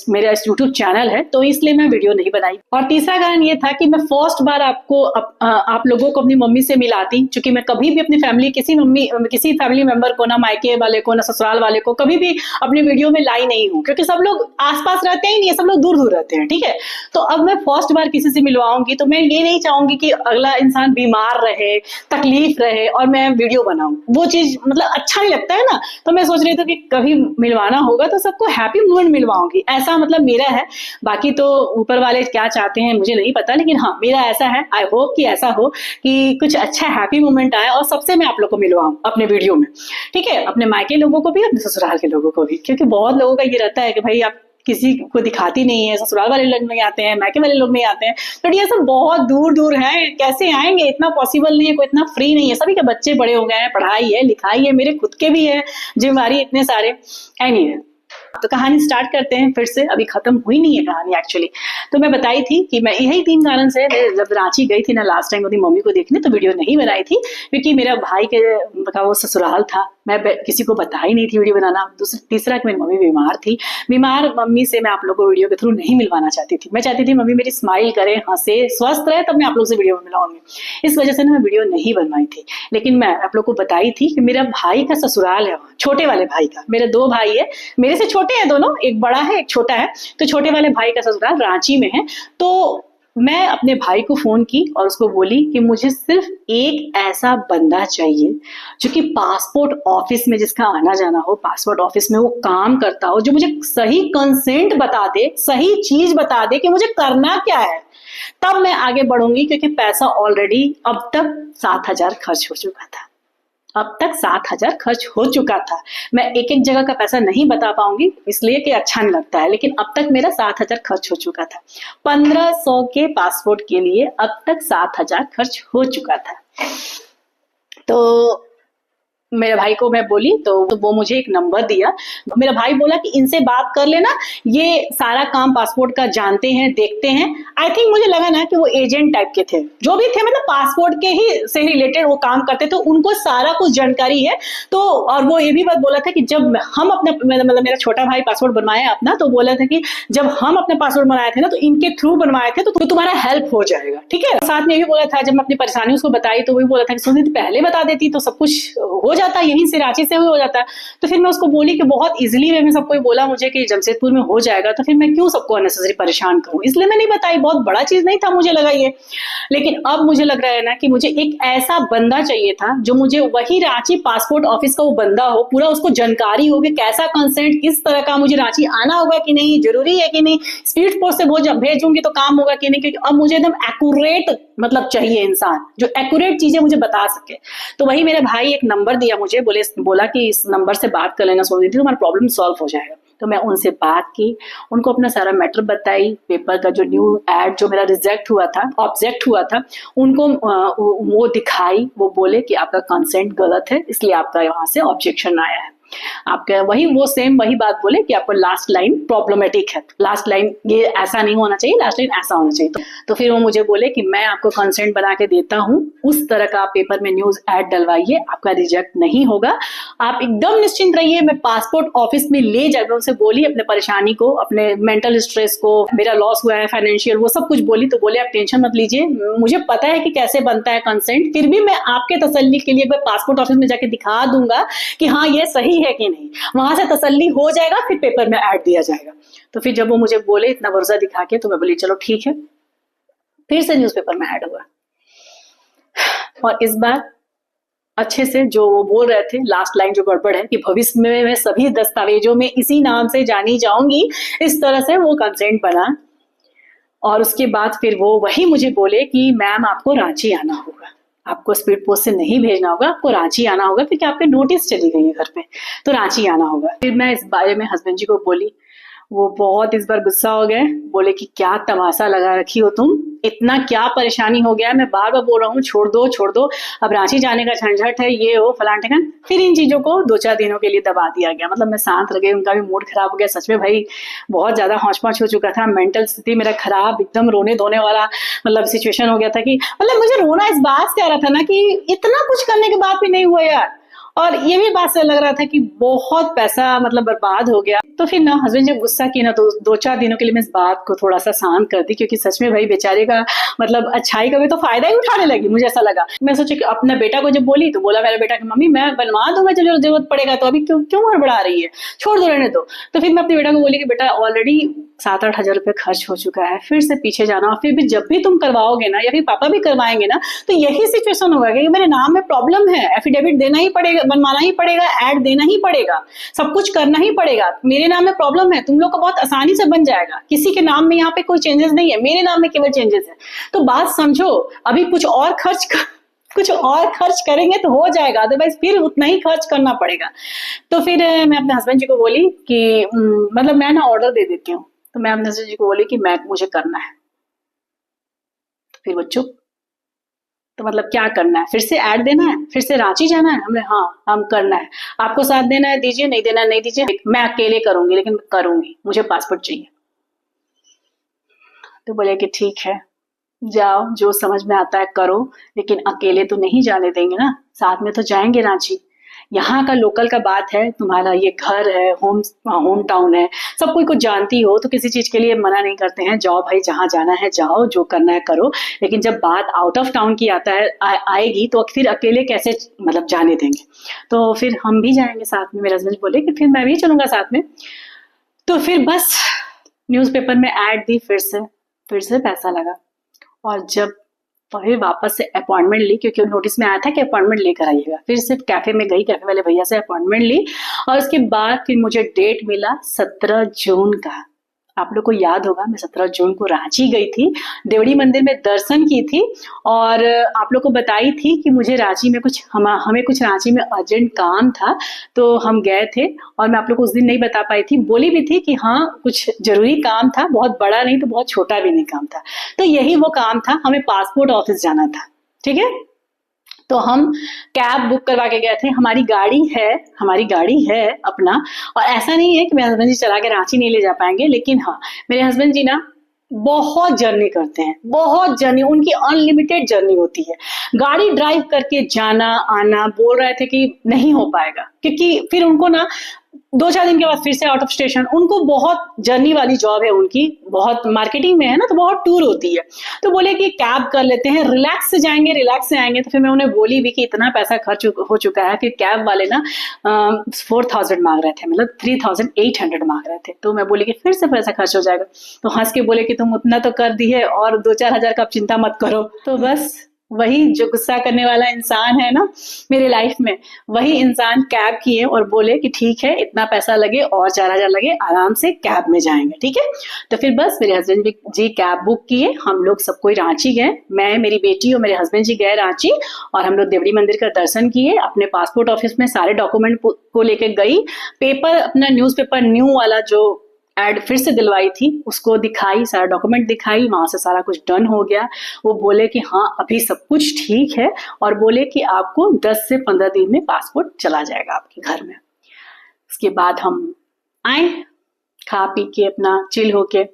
मेरा यूट्यूब चैनल है, तो इसलिए मैं वीडियो नहीं बनाई। और तीसरा कारण ये था कि मैं फर्स्ट बार आप लोगों को अपनी मम्मी से मिलाती, क्योंकि मैं कभी भी अपनी फैमिली, किसी फैमिली मेंबर को, ना मायके वाले को ना ससुराल वाले को, कभी भी अपनी वीडियो में लाई नहीं हूँ, क्योंकि सब लोग आसपास रहते ही नहीं है, सब लोग दूर दूर रहते हैं। ठीक है, तो अब मैं फर्स्ट बार किसी से मिलवाऊंगी तो मैं ये नहीं चाहूंगी कि अगला इंसान बीमार रहे, तकलीफ रहे और मैं वीडियो बनाऊं, वो चीज मतलब अच्छा नहीं लगता है ना। तो मैं सोच रही थी कि कभी मिलवाना होगा तो सबको हैप्पी मोमेंट मिलवाऊंगी, ऐसा मतलब मेरा है। बाकी तो ऊपर वाले क्या चाहते हैं मुझे नहीं पता, लेकिन हाँ मेरा ऐसा है। आई होप कि ऐसा हो कि कुछ अच्छा हैप्पी मोमेंट आए और सबसे मैं आप लोग को मिलवाऊं अपने वीडियो में। ठीक है, अपने मायके लोगों को भी, अपने ससुराल के लोगों को भी, क्योंकि बहुत लोगों का ये रहता है कि भाई आप किसी को दिखाती नहीं है, ससुराल वाले लोग नहीं आते हैं, मायके वाले लोग नहीं आते हैं, तो ये सब बहुत दूर दूर है, कैसे आएंगे, इतना पॉसिबल नहीं है, कोई इतना फ्री नहीं है। सभी के बच्चे बड़े हो गए हैं, पढ़ाई है, लिखाई है, मेरे खुद के भी है जिम्मेदारी, इतने सारे एनीवे। तो कहानी स्टार्ट करते हैं फिर से, अभी खत्म हुई नहीं है कहानी एक्चुअली। तो मैं बताई थी कि मैं यही 3 कारण से जब रांची गई थी ना लास्ट टाइम अपनी मम्मी को देखने, तो वीडियो नहीं बनाई थी, क्योंकि मेरा भाई का वो ससुराल था, मैं किसी को बता ही नहीं थी वीडियो बनाना। तीसरा कि मेरी मम्मी बीमार थी, बीमार मम्मी से मैं आप लोगों को वीडियो के थ्रू नहीं मिलवाना चाहती थी। मैं चाहती थी मम्मी मेरी स्माइल करे, हंसे, स्वस्थ रहे, तब मैं आप लोग से वीडियो मिलाऊंगी। इस वजह से ना मैं वीडियो नहीं बनवाई थी। लेकिन मैं आप लोग को बताई थी कि मेरा भाई का ससुराल है, छोटे वाले भाई का, मेरे 2 भाई है, मेरे से छोटे हैं दोनों, एक बड़ा है एक छोटा है, तो छोटे वाले भाई का ससुराल रांची में है। तो मैं अपने भाई को फोन की और उसको बोली कि मुझे सिर्फ एक ऐसा बंदा चाहिए जो कि पासपोर्ट ऑफिस में, जिसका आना जाना हो, पासपोर्ट ऑफिस में वो काम करता हो, जो मुझे सही कंसेंट बता दे, सही चीज बता दे कि मुझे करना क्या है, तब मैं आगे बढ़ूंगी। क्योंकि पैसा ऑलरेडी अब तक 7,000 खर्च हो चुका था, अब तक 7,000 खर्च हो चुका था। मैं एक एक जगह का पैसा नहीं बता पाऊंगी इसलिए कि अच्छा नहीं लगता है, लेकिन अब तक मेरा 7,000 खर्च हो चुका था। 1,500 के पासपोर्ट के लिए अब तक 7,000 खर्च हो चुका था। तो मेरे भाई को मैं बोली तो वो मुझे एक नंबर दिया। मेरा भाई बोला कि इनसे बात कर लेना, ये सारा काम पासपोर्ट का जानते हैं, देखते हैं। आई थिंक मुझे लगा ना कि वो एजेंट टाइप के थे, जो भी थे मतलब पासपोर्ट के ही से रिलेटेड वो काम करते थे, उनको सारा कुछ जानकारी है। तो और वो ये भी बात बोला था कि जब हम अपना मतलब मेरा छोटा भाई पासपोर्ट बनवाया अपना, तो बोला था कि जब हम अपने पासपोर्ट बनाए थे ना तो इनके थ्रू बनवाए थे, तो तुम्हारा हेल्प हो जाएगा, ठीक है। साथ में ये भी बोला था, जब मैं अपनी परेशानी उसको बताई तो वही बोला था कि सुनिधि पहले बता देती तो सब कुछ हो जाता, यहीं से रांची से हो जाता। तो फिर मैं उसको बोली कि बहुत इजीली वे में सबको बोला मुझे कि जमशेदपुर में हो जाएगा, तो फिर मैं क्यों सबको अननेसेसरी परेशान करूं, इसलिए मैं नहीं बताई। बहुत बड़ा चीज नहीं था मुझे लगा ये। लेकिन अब मुझे लग रहा है ना कि मुझे एक ऐसा बंदा चाहिए था जो मुझे वही रांची पासपोर्ट ऑफिस का वो बंदा हो, पूरा उसको जानकारी हो कि कैसा कंसेंट किस तरह का, मुझे रांची आना होगा कि नहीं, जरूरी है कि नहीं, स्पीड पोस्ट से भेजूंगी तो काम होगा कि नहीं, क्योंकि अब मुझे एकदम एक्यूरेट मतलब चाहिए इंसान जो एक्यूरेट चीजें मुझे बता सके। तो वही मेरे भाई एक नंबर दिया मुझे, बोला कि इस नंबर से बात कर लेना सोनी थी, तुम्हारा प्रॉब्लम सॉल्व हो जाएगा। तो मैं उनसे बात की, उनको अपना सारा मैटर बताई, पेपर का जो न्यू एड जो मेरा रिजेक्ट हुआ था, ऑब्जेक्ट हुआ था, उनको वो दिखाई। वो बोले कि आपका कंसेंट गलत है, इसलिए आपका यहाँ से ऑब्जेक्शन आया है। आपका वही बात बोले कि आपको लास्ट लाइन प्रॉब्लमेटिक है, लास्ट लाइन ये ऐसा नहीं होना चाहिए, लास्ट लाइन ऐसा होना चाहिए। तो फिर वो मुझे बोले कि मैं आपको कंसेंट बना के देता हूँ, उस तरह का पेपर में न्यूज ऐड डलवाइए, आपका रिजेक्ट नहीं होगा, आप एकदम निश्चिंत रहिए। मैं पासपोर्ट ऑफिस में ले जाकर उनसे बोली अपने परेशानी को, अपने मेंटल स्ट्रेस को, मेरा लॉस हुआ है फाइनेंशियल, वो सब कुछ बोली। तो बोले आप टेंशन मत लीजिए, मुझे पता है कि कैसे बनता है कंसेंट, फिर भी मैं आपके तसल्ली के लिए पासपोर्ट ऑफिस में जाके दिखा दूंगा कि हाँ ये सही है कि नहीं, वहां से तसल्ली हो जाएगा, फिर पेपर में ऐड दिया जाएगा। तो फिर जब वो मुझे बोले इतना भरोसा दिखा के, तो मैं बोली चलो ठीक है। फिर से न्यूज़पेपर में ऐड हुआ, और इस बार अच्छे से जो वो बोल रहे थे, लास्ट लाइन जो गड़बड़ है कि भविष्य में मैं सभी दस्तावेजों में इसी नाम से जानी जाऊंगी, इस तरह से वो कंसेंट बना। और उसके बाद फिर वो वही मुझे बोले कि मैम आपको रांची आना होगा, आपको स्पीड पोस्ट से नहीं भेजना होगा, आपको रांची आना होगा, क्योंकि आपके नोटिस चली गई है घर पे, तो रांची आना होगा। फिर मैं इस बारे में हस्बैंड जी को बोली, वो बहुत इस बार गुस्सा हो गए, बोले कि क्या तमाशा लगा रखी हो तुम, इतना क्या परेशानी हो गया, मैं बार बार बोल रहा हूँ छोड़ दो, अब रांची जाने का झंझट है, ये हो फलान ठिकान। फिर इन चीजों को 2-4 दिनों के लिए दबा दिया गया। मतलब मैं शांत रह गई, उनका भी मूड खराब हो गया। सच में भाई बहुत ज्यादा हौच पौच हो चुका था, मेंटल स्थिति मेरा खराब, एकदम रोने धोने वाला मतलब सिचुएशन हो गया था कि मतलब मुझे रोना इस बात से आ रहा था ना कि इतना कुछ करने के बाद भी नहीं हुआ यार। और ये भी बात से लग रहा था कि बहुत पैसा मतलब बर्बाद हो गया। तो फिर ना हस्बैंड जब गुस्सा किया ना, तो 2-4 दिनों के लिए मैं इस बात को थोड़ा सा शांत कर दी, क्योंकि सच में भाई बेचारे का मतलब अच्छाई का भी तो फायदा ही उठाने लगी, मुझे ऐसा लगा। मैं सोची कि अपने बेटा को जब बोली तो बोला मेरा बेटा कि मम्मी मैं बनवा दूंगा जब जरूरत पड़ेगा, तो अभी क्यों हड़बड़ा रही है, छोड़ दो, रहने दो। तो फिर मैं अपने बेटा को बोली कि बेटा ऑलरेडी 7-8 हजार रुपये खर्च हो चुका है, फिर से पीछे जाना, और फिर भी जब भी तुम करवाओगे ना, या फिर पापा भी करवाएंगे ना, तो यही सिचुएशन होगा कि मेरे नाम में प्रॉब्लम है, एफिडेविट देना ही पड़ेगा, बनवाना ही पड़ेगा, ऐड देना ही पड़ेगा, सब कुछ करना ही पड़ेगा, मेरे नाम में प्रॉब्लम है। तुम लोग को बहुत आसानी से बन जाएगा, किसी के नाम में यहाँ पे कोई चेंजेस नहीं है, मेरे नाम में केवल चेंजेस है। तो बात समझो, अभी कुछ और खर्च करेंगे तो हो जाएगा, अदरवाइज फिर उतना ही खर्च करना पड़ेगा। तो फिर मैं अपने हस्बैंड जी को बोली कि मतलब मैं ना ऑर्डर दे देती हूँ। तो मैं अपने हस्बैंड जी को बोली कि मुझे करना है। तो फिर वो चुप। तो मतलब क्या करना है, फिर से ऐड देना है, फिर से रांची जाना है? हमने हाँ हम करना है, आपको साथ देना है दीजिए, नहीं देना नहीं दीजिए, मैं अकेले करूंगी, लेकिन करूंगी, मुझे पासपोर्ट चाहिए। तो बोले कि ठीक है जाओ, जो समझ में आता है करो, लेकिन अकेले तो नहीं जाने देंगे ना, साथ में तो जाएंगे रांची। यहाँ का लोकल का बात है, तुम्हारा ये घर है, होम टाउन है, सब कोई कुछ जानती हो, तो किसी चीज के लिए मना नहीं करते हैं, जाओ भाई जहाँ जाना है जाओ, जो करना है करो। लेकिन जब बात आउट ऑफ टाउन की आएगी तो फिर अकेले कैसे मतलब जाने देंगे। तो फिर हम भी जाएंगे साथ में। मेरे हस्बैंड बोले कि फिर मैं भी चलूंगा साथ में। तो फिर बस न्यूज़पेपर में ऐड दी, फिर से पैसा लगा। और जब फिर वापस से अपॉइंटमेंट ली, क्योंकि नोटिस में आया था कि अपॉइंटमेंट लेकर आइएगा, फिर से कैफे में गई, कैफे वाले भैया से अपॉइंटमेंट ली, और उसके बाद फिर मुझे डेट मिला 17 जून का। आप लोग को याद होगा मैं 17 जून को रांची गई थी, देवड़ी मंदिर में दर्शन की थी, और आप लोग को बताई थी कि मुझे रांची में हमें कुछ रांची में अर्जेंट काम था, तो हम गए थे। और मैं आप लोग को उस दिन नहीं बता पाई थी, बोली भी थी कि हाँ कुछ जरूरी काम था, बहुत बड़ा नहीं तो बहुत छोटा भी नहीं काम था। तो यही वो काम था, हमें पासपोर्ट ऑफिस जाना था, ठीक है। तो हम कैब बुक करवा के गए थे। हमारी गाड़ी है अपना, और ऐसा नहीं है कि मेरे हस्बैंड जी चला के रांची नहीं ले जा पाएंगे, लेकिन हाँ, मेरे हस्बैंड जी ना बहुत जर्नी करते हैं, बहुत जर्नी, उनकी अनलिमिटेड जर्नी होती है। गाड़ी ड्राइव करके जाना आना, बोल रहे थे कि नहीं हो पाएगा, क्योंकि फिर उनको ना 2-4 दिन के बाद फिर से आउट ऑफ स्टेशन, उनको बहुत जर्नी वाली जॉब है उनकी, बहुत मार्केटिंग में है ना, तो बहुत टूर होती है। तो बोले कि कैब कर लेते हैं, रिलैक्स से जाएंगे, रिलैक्स से आएंगे। तो फिर मैं उन्हें बोली भी कि इतना पैसा खर्च हो चुका है। फिर कैब वाले ना 4000 मांग रहे थे, मतलब 3800 मांग रहे थे। तो मैं बोली कि फिर से पैसा खर्च हो जाएगा। तो हंस के बोले कि तुम उतना तो कर दी है, और 2-4 हजार का आप चिंता मत करो। तो बस वही जो गुस्सा करने वाला इंसान है ना मेरे लाइफ में, वही इंसान कैब किए और बोले कि ठीक है, इतना पैसा लगे और 4000 लगे, आराम से कैब में जाएंगे, ठीक है। तो फिर बस मेरे हस्बैंड जी कैब बुक किए, हम लोग सब कोई रांची गए, मैं, मेरी बेटी और मेरे हस्बैंड जी गए रांची, और हम लोग देवड़ी मंदिर का दर्शन किए। अपने पासपोर्ट ऑफिस में सारे डॉक्यूमेंट को लेके गई, पेपर अपना न्यूज़पेपर न्यू वाला जो एड फिर से दिलवाई थी उसको दिखाई, सारा डॉक्यूमेंट दिखाई, वहां से सारा कुछ डन हो गया। वो बोले कि हाँ अभी सब कुछ ठीक है, और बोले कि आपको 10 से 15 दिन में पासपोर्ट चला जाएगा आपके घर में। उसके बाद हम आए, खा पी के अपना चिल होके।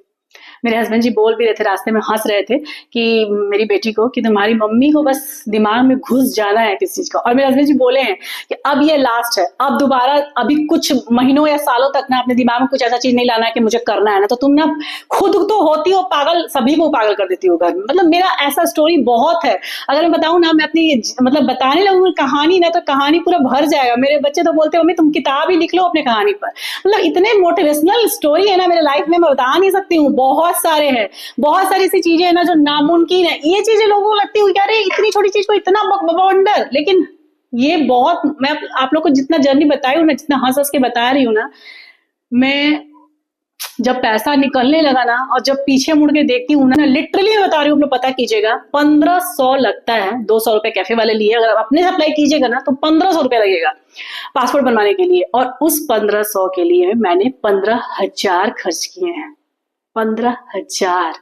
मेरे हस्बैंड जी बोल भी रहे थे, रास्ते में हंस रहे थे कि मेरी बेटी को कि तुम्हारी मम्मी को बस दिमाग में घुस जाना है किसी चीज का। और मेरे हस्बैंड जी बोले हैं कि अब ये लास्ट है, अब दोबारा अभी कुछ महीनों या सालों तक ना अपने दिमाग में कुछ ऐसा चीज नहीं लाना है कि मुझे करना है ना, तो तुम ना खुद तो होती हो पागल, सभी को पागल कर देती हो घर में। मतलब मेरा ऐसा स्टोरी बहुत है, अगर मैं बताऊं ना, मैं अपनी मतलब बताने लगूंगी कहानी ना, तो कहानी पूरा भर जाएगा। मेरे बच्चे तो बोलते हैं मम्मी तुम किताब ही लिख लो अपने कहानी पर। मतलब इतने मोटिवेशनल स्टोरी है ना मेरे लाइफ में, मैं बता नहीं सकती हूँ। बहुत सारे हैं, बहुत सारी ऐसी चीजें हैं ना जो नामुमकिन है। ये चीजें लोगों को लगती है अरे इतनी छोटी चीज को इतना वंडर, लेकिन ये बहुत, मैं आप लोग को जितना जर्नी बताई हूँ ना, जितना हंस हंस के बता रही हूँ ना, मैं जब पैसा निकलने लगा ना, और जब पीछे मुड़ के देखती हूँ ना, लिटरली बता रही हूँ, आप लोग पता कीजिएगा, 1500 लगता है। 200 रुपए कैफे वाले लिए, अगर आप अपने अप्लाई कीजिएगा ना तो 1500 रुपए लगेगा पासपोर्ट बनवाने के लिए। और उस 1500 के लिए मैंने 15,000 खर्च किए हैं। 15,000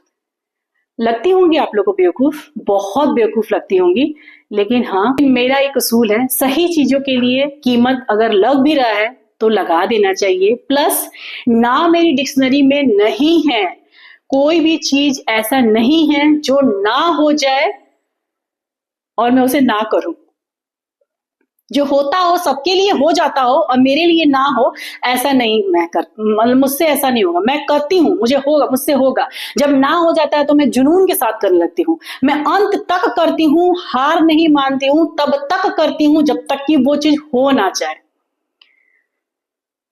लगती होंगी आप लोग को बेवकूफ, बहुत बेवकूफ लगती होंगी, लेकिन हाँ मेरा एक उसूल है, सही चीजों के लिए कीमत अगर लग भी रहा है तो लगा देना चाहिए। प्लस ना मेरी डिक्शनरी में नहीं है, कोई भी चीज ऐसा नहीं है जो ना हो जाए और मैं उसे ना करूं। जो होता हो सबके लिए हो जाता हो और मेरे लिए ना हो, ऐसा नहीं मैं कर, मतलब मुझसे ऐसा नहीं होगा। मैं करती हूँ, मुझे होगा, मुझसे होगा। जब ना हो जाता है तो मैं जुनून के साथ करने लगती हूँ, मैं अंत तक करती हूँ, हार नहीं मानती हूँ, तब तक करती हूँ जब तक कि वो चीज हो ना जाए।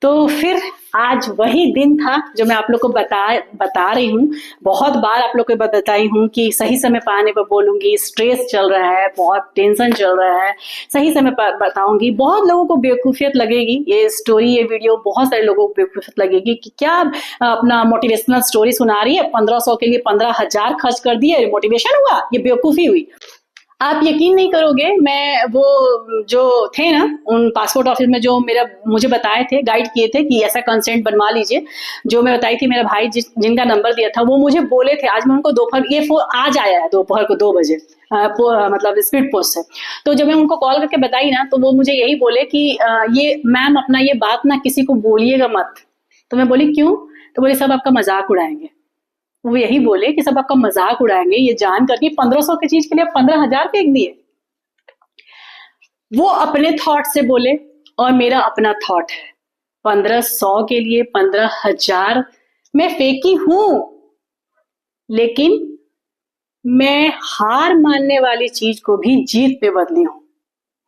तो फिर आज वही दिन था जो मैं आप लोग को बता रही हूँ। बहुत बार आप लोग को बताई हूँ कि सही समय पर आने पर बोलूंगी, स्ट्रेस चल रहा है, बहुत टेंशन चल रहा है, सही समय पर बताऊंगी। बहुत लोगों को बेवकूफियत लगेगी ये स्टोरी, ये वीडियो बहुत सारे लोगों को बेवकूफियत लगेगी कि क्या अपना मोटिवेशनल स्टोरी सुना रही है, 1500 के लिए 15,000 खर्च कर दिए, मोटिवेशन हुआ, ये बेवकूफी हुई। आप यकीन नहीं करोगे, मैं वो जो थे ना उन पासपोर्ट ऑफिस में जो मुझे बताए थे, गाइड किए थे कि ऐसा कंसेंट बनवा लीजिए, जो मैं बताई थी, मेरा भाई जिनका नंबर दिया था वो मुझे बोले थे। आज मैं उनको दोपहर, ये आज आया है दोपहर को 2 बजे, मतलब स्पीड पोस्ट से। तो जब मैं उनको कॉल करके बताई ना, तो वो मुझे यही बोले कि ये मैम अपना ये बात ना किसी को बोलिएगा मत। तो मैं बोली क्यों? तो बोले सब आपका मजाक उड़ाएंगे। वो यही बोले कि सब आपका मजाक उड़ाएंगे, ये जान करके 1500 की चीज के लिए 15,000 फेंक दिए। वो अपने थॉट से बोले और मेरा अपना थॉट है। 1500 के लिए 15,000 मैं फेंकी हूं, लेकिन मैं हार मानने वाली चीज को भी जीत पे बदली हूं।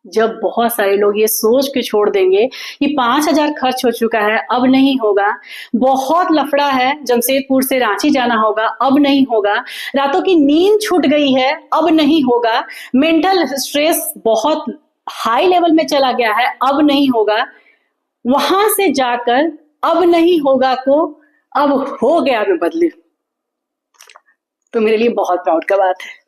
जब बहुत सारे लोग ये सोच के छोड़ देंगे कि 5,000 खर्च हो चुका है, अब नहीं होगा, बहुत लफड़ा है, जमशेदपुर से रांची जाना होगा, अब नहीं होगा, रातों की नींद छूट गई है, अब नहीं होगा, मेंटल स्ट्रेस बहुत हाई लेवल में चला गया है, अब नहीं होगा, वहां से जाकर अब नहीं होगा को अब हो गया में बदली, तो मेरे लिए बहुत प्राउड का बात है।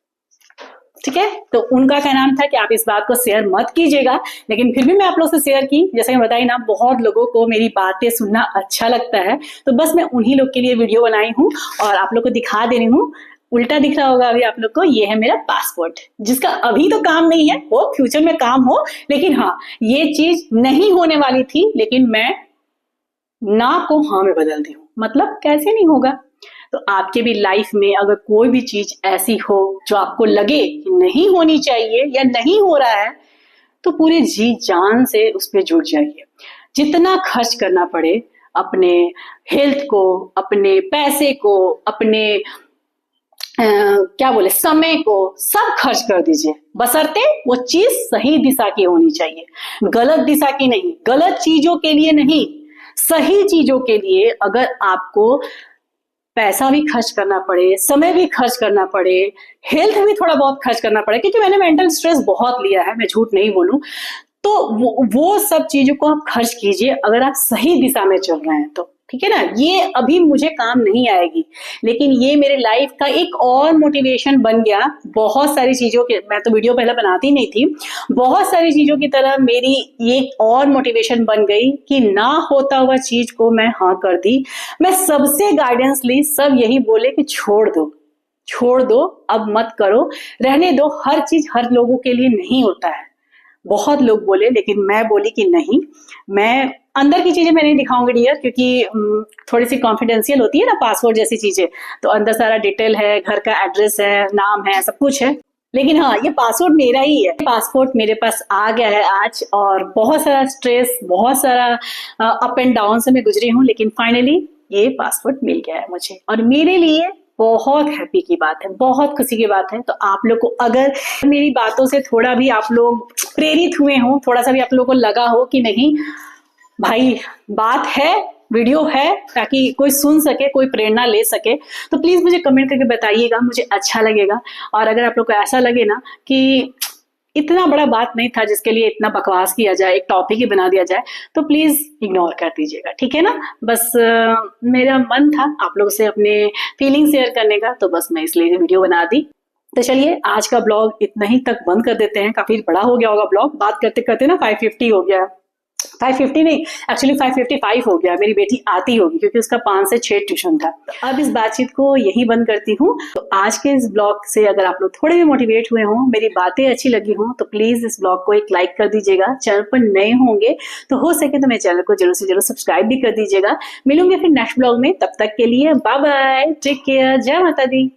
ठीक है, तो उनका क्या नाम था कि आप इस बात को शेयर मत कीजिएगा, लेकिन फिर भी मैं आप लोग से शेयर की। जैसे मैं बताई ना, बहुत लोगों को मेरी बातें सुनना अच्छा लगता है, तो बस मैं उन्हीं लोग के लिए वीडियो बनाई हूँ और आप लोग को दिखा दे रही हूँ। उल्टा दिख रहा होगा अभी आप लोग को, ये है मेरा पासपोर्ट, जिसका अभी तो काम नहीं है, वो फ्यूचर में काम हो, लेकिन हाँ ये चीज नहीं होने वाली थी, लेकिन मैं ना को हाँ में बदल दी हूँ। मतलब कैसे नहीं होगा। तो आपके भी लाइफ में अगर कोई भी चीज ऐसी हो जो आपको लगे कि नहीं होनी चाहिए या नहीं हो रहा है, तो पूरे जी जान से उस पर जुट जाइए। जितना खर्च करना पड़े अपने हेल्थ को, अपने पैसे को, अपने क्या बोले समय को, सब खर्च कर दीजिए, बशर्ते वो चीज सही दिशा की होनी चाहिए, गलत दिशा की नहीं, गलत चीजों के लिए नहीं, सही चीजों के लिए। अगर आपको पैसा भी खर्च करना पड़े, समय भी खर्च करना पड़े, हेल्थ भी थोड़ा बहुत खर्च करना पड़े, क्योंकि मैंने मेंटल स्ट्रेस बहुत लिया है, मैं झूठ नहीं बोलूं, तो वो सब चीजों को आप खर्च कीजिए अगर आप सही दिशा में चल रहे हैं तो, ठीक है ना। ये अभी मुझे काम नहीं आएगी, लेकिन ये मेरे लाइफ का एक और मोटिवेशन बन गया। बहुत सारी चीजों के, मैं तो वीडियो पहले बनाती नहीं थी, बहुत सारी चीजों की तरह मेरी ये और मोटिवेशन बन गई कि ना होता हुआ चीज को मैं हाँ कर दी। मैं सबसे गाइडेंस ली, सब यही बोले कि छोड़ दो, अब मत करो, रहने दो। हर चीज हर लोगों के लिए नहीं होता है, बहुत लोग बोले, लेकिन मैं बोली कि नहीं, मैं अंदर की चीजें मैं नहीं दिखाऊंगी डियर, क्योंकि थोड़ी सी कॉन्फिडेंशियल होती है ना पासवर्ड जैसी चीजें, तो अंदर सारा डिटेल है, घर का एड्रेस है, नाम है, सब कुछ है। लेकिन हाँ, ये पासपोर्ट मेरा ही है, पासपोर्ट मेरे पास आ गया है आज, और बहुत सारा स्ट्रेस, बहुत सारा अप एंड डाउन से मैं गुजरी हूँ, लेकिन फाइनली ये पासपोर्ट मिल गया है मुझे, और मेरे लिए बहुत हैप्पी की बात है, बहुत खुशी की बात है। तो आप लोग को अगर मेरी बातों से थोड़ा भी आप लोग प्रेरित हुए हो, थोड़ा सा भी आप लोगों को लगा हो कि नहीं भाई बात है, वीडियो है, ताकि कोई सुन सके, कोई प्रेरणा ले सके, तो प्लीज मुझे कमेंट करके बताइएगा, मुझे अच्छा लगेगा। और अगर आप लोग को ऐसा लगे ना कि इतना बड़ा बात नहीं था जिसके लिए इतना बकवास किया जाए, एक टॉपिक ही बना दिया जाए, तो प्लीज इग्नोर कर दीजिएगा, ठीक है ना। बस मेरा मन था आप लोग से अपने फीलिंग शेयर करने का, तो बस मैं इसलिए वीडियो बना दी। तो चलिए आज का ब्लॉग इतना ही तक बंद कर देते हैं, काफी बड़ा हो गया होगा ब्लॉग, बात करते करते ना 550 हो गया, 550 नहीं, एक्चुअली 555 हो गया। मेरी बेटी आती होगी क्योंकि उसका 5 से 6 ट्यूशन था। तो अब इस बातचीत को यही बंद करती हूँ। तो आज के इस ब्लॉग से अगर आप लोग थोड़े भी मोटिवेट हुए हों, मेरी बातें अच्छी लगी हों, तो प्लीज इस ब्लॉग को एक लाइक कर दीजिएगा। चैनल पर नए होंगे तो हो सके तो मेरे चैनल को जरूर से जरूर सब्सक्राइब भी कर दीजिएगा। मिलूंगे फिर नेक्स्ट ब्लॉग में, तब तक के लिए बाय बाय, टेक केयर, जय माता दी।